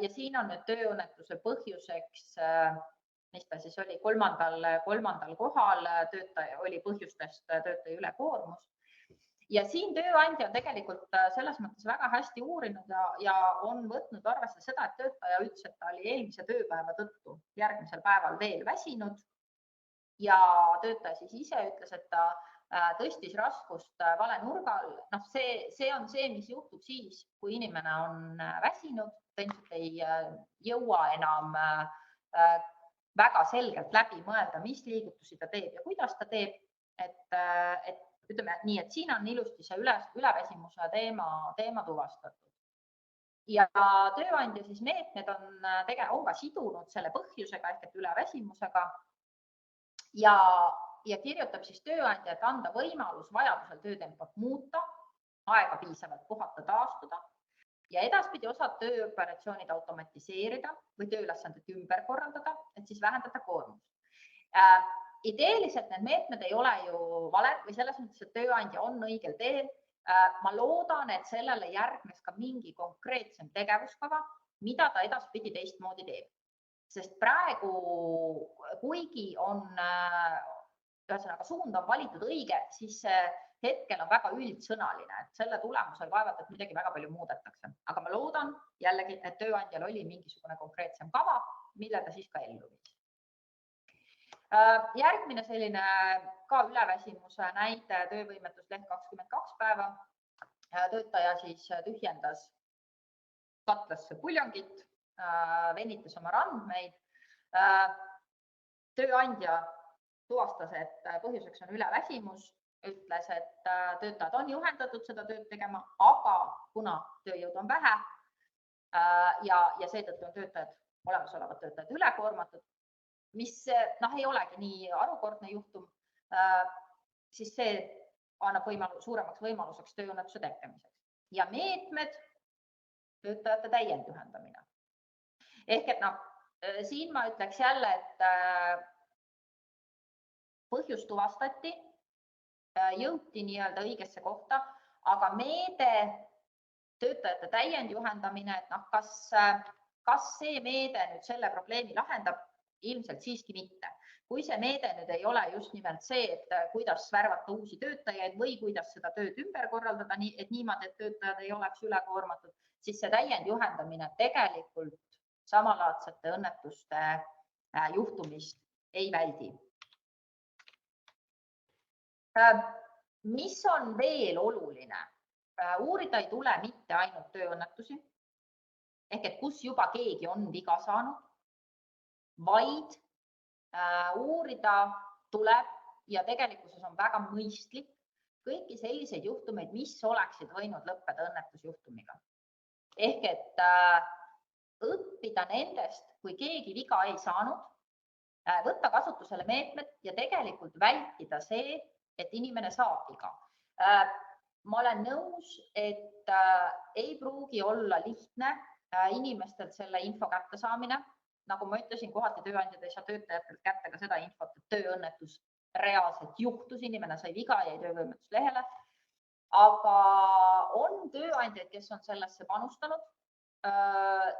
ja siin on nüüd tööõnnetuse põhjuseks, mis ta siis oli kolmandal kohal, töötaja oli põhjustest töötaja ülekoormus. Ja siin tööandja on tegelikult selles mõttes väga hästi uurinud ja on võtnud arvesse seda, et töötaja ütles, et ta oli eelmise tööpäeva tõttu järgmisel päeval veel väsinud ja töötaja siis ise ütles, et ta tõstis raskust vale nurgal. See on see, mis juhtub siis, kui inimene on väsinud, tõenäoliselt ei jõua enam väga selgelt läbi mõelda, mis liigutusi ta teeb ja kuidas ta teeb. Et ütleme nii, et siin on ilusti see üleväsimuse teema tuvastatud. Ja tööandja siis meetmed on ka sidunud selle põhjusega ehk et üleväsimusega ja kirjutab siis tööandja, et anda võimalus vajadusel töötempot muuta, aega piisavalt puhata, taastuda ja edaspidi osad tööoperatsioonid automatiseerida või tööülesanded ümber korraldada, et siis vähendada koormust. Ideeliselt need meetmed ei ole ju valed või selles mõttes, et tööandja on õigel teel. Ma loodan, et sellele järgnes ka mingi konkreetsem tegevuskava, mida ta edaspidi teistmoodi teeb. Sest praegu, kuigi on ühesõnaga suund on valitud õige, siis hetkel on väga üldsõnaline, et selle tulemusel vaevalt, et midagi väga palju muudetakse. Aga ma loodan jällegi, et tööandjal oli mingisugune konkreetsem kava, mille ta siis ka ellu viis. Järgmine selline ka üleväsimuse näide töövõimetusleht 22 päeva. Töötaja siis tühjendas katlasse puljongit, venitas oma randmeid. Tööandja tuvastas, et põhjuseks on üleväsimus, ütles, et töötajad on juhendatud seda tööd tegema, aga kuna tööjõud on vähe ja seetõttu on olemasolevad töötajad ülekoormatud, mis ei olegi nii harukordne juhtum, siis see annab suuremaks võimaluseks tööõnnetuse tekkimiseks. Ja meetmed, töötajate täiendjuhendamine. Ehk et siin ma ütleks jälle, et põhjus tuvastati, jõuti nii-öelda õigesse kohta, aga meede, töötajate täiendjuhendamine, et kas see meede nüüd selle probleemi lahendab, ilmselt siiski mitte. Kui see meede nüüd ei ole just nimelt see, et kuidas värvata uusi töötajaid või kuidas seda tööd ümber korraldada, et niimoodi, et töötajad ei oleks ülekoormatud, siis see täiendjuhendamine tegelikult samalaadsete õnnetuste juhtumist ei väldi. Mis on veel oluline? Uurida ei tule mitte ainult tööõnnetusi, ehk et kus juba keegi on viga saanud, vaid uurida tuleb ja tegelikkuses on väga mõistlik kõiki selliseid juhtumeid, mis oleksid võinud lõppeda õnnetusjuhtumiga. Ehk et õppida nendest, kui keegi viga ei saanud, võtta kasutusele meetmed ja tegelikult vältida see, et inimene saab viga. Ma olen nõus, et ei pruugi olla lihtne inimestelt selle info kätte saamine. Nagu ma ütlesin, kohati tööandjad ei saa töötajatelt kätte ka seda infot, et tööõnnetus reaalselt juhtus, inimene sai viga, jäi töövõimetuslehele. Aga on tööandjaid, kes on sellesse panustanud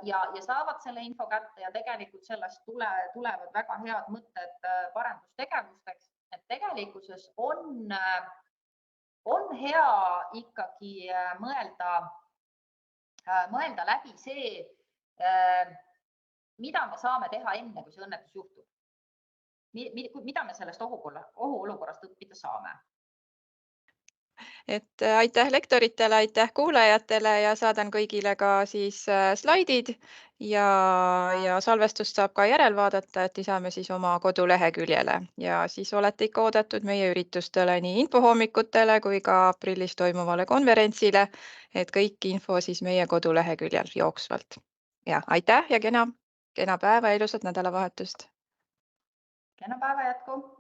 ja saavad selle info kätte ja tegelikult sellest tulevad väga head mõtted parendustegevusteks. Et tegelikkuses on hea ikkagi mõelda läbi see, mida me saame teha enne, kui see õnnetus juhtub. Mida me sellest ohuolukorrast õppida saame? Et aitäh lektoritele, aitäh kuulajatele ja saadan kõigile ka siis slaidid ja salvestust saab ka järelvaadata, et lisame siis oma koduleheküljele ja siis olete ikka oodatud meie üritustele nii infohommikutele kui ka aprillis toimuvale konverentsile, et kõik info siis meie koduleheküljel jooksvalt. Ja aitäh ja kena päeva ja ilusat nädalavahetust. Kena päeva jätku!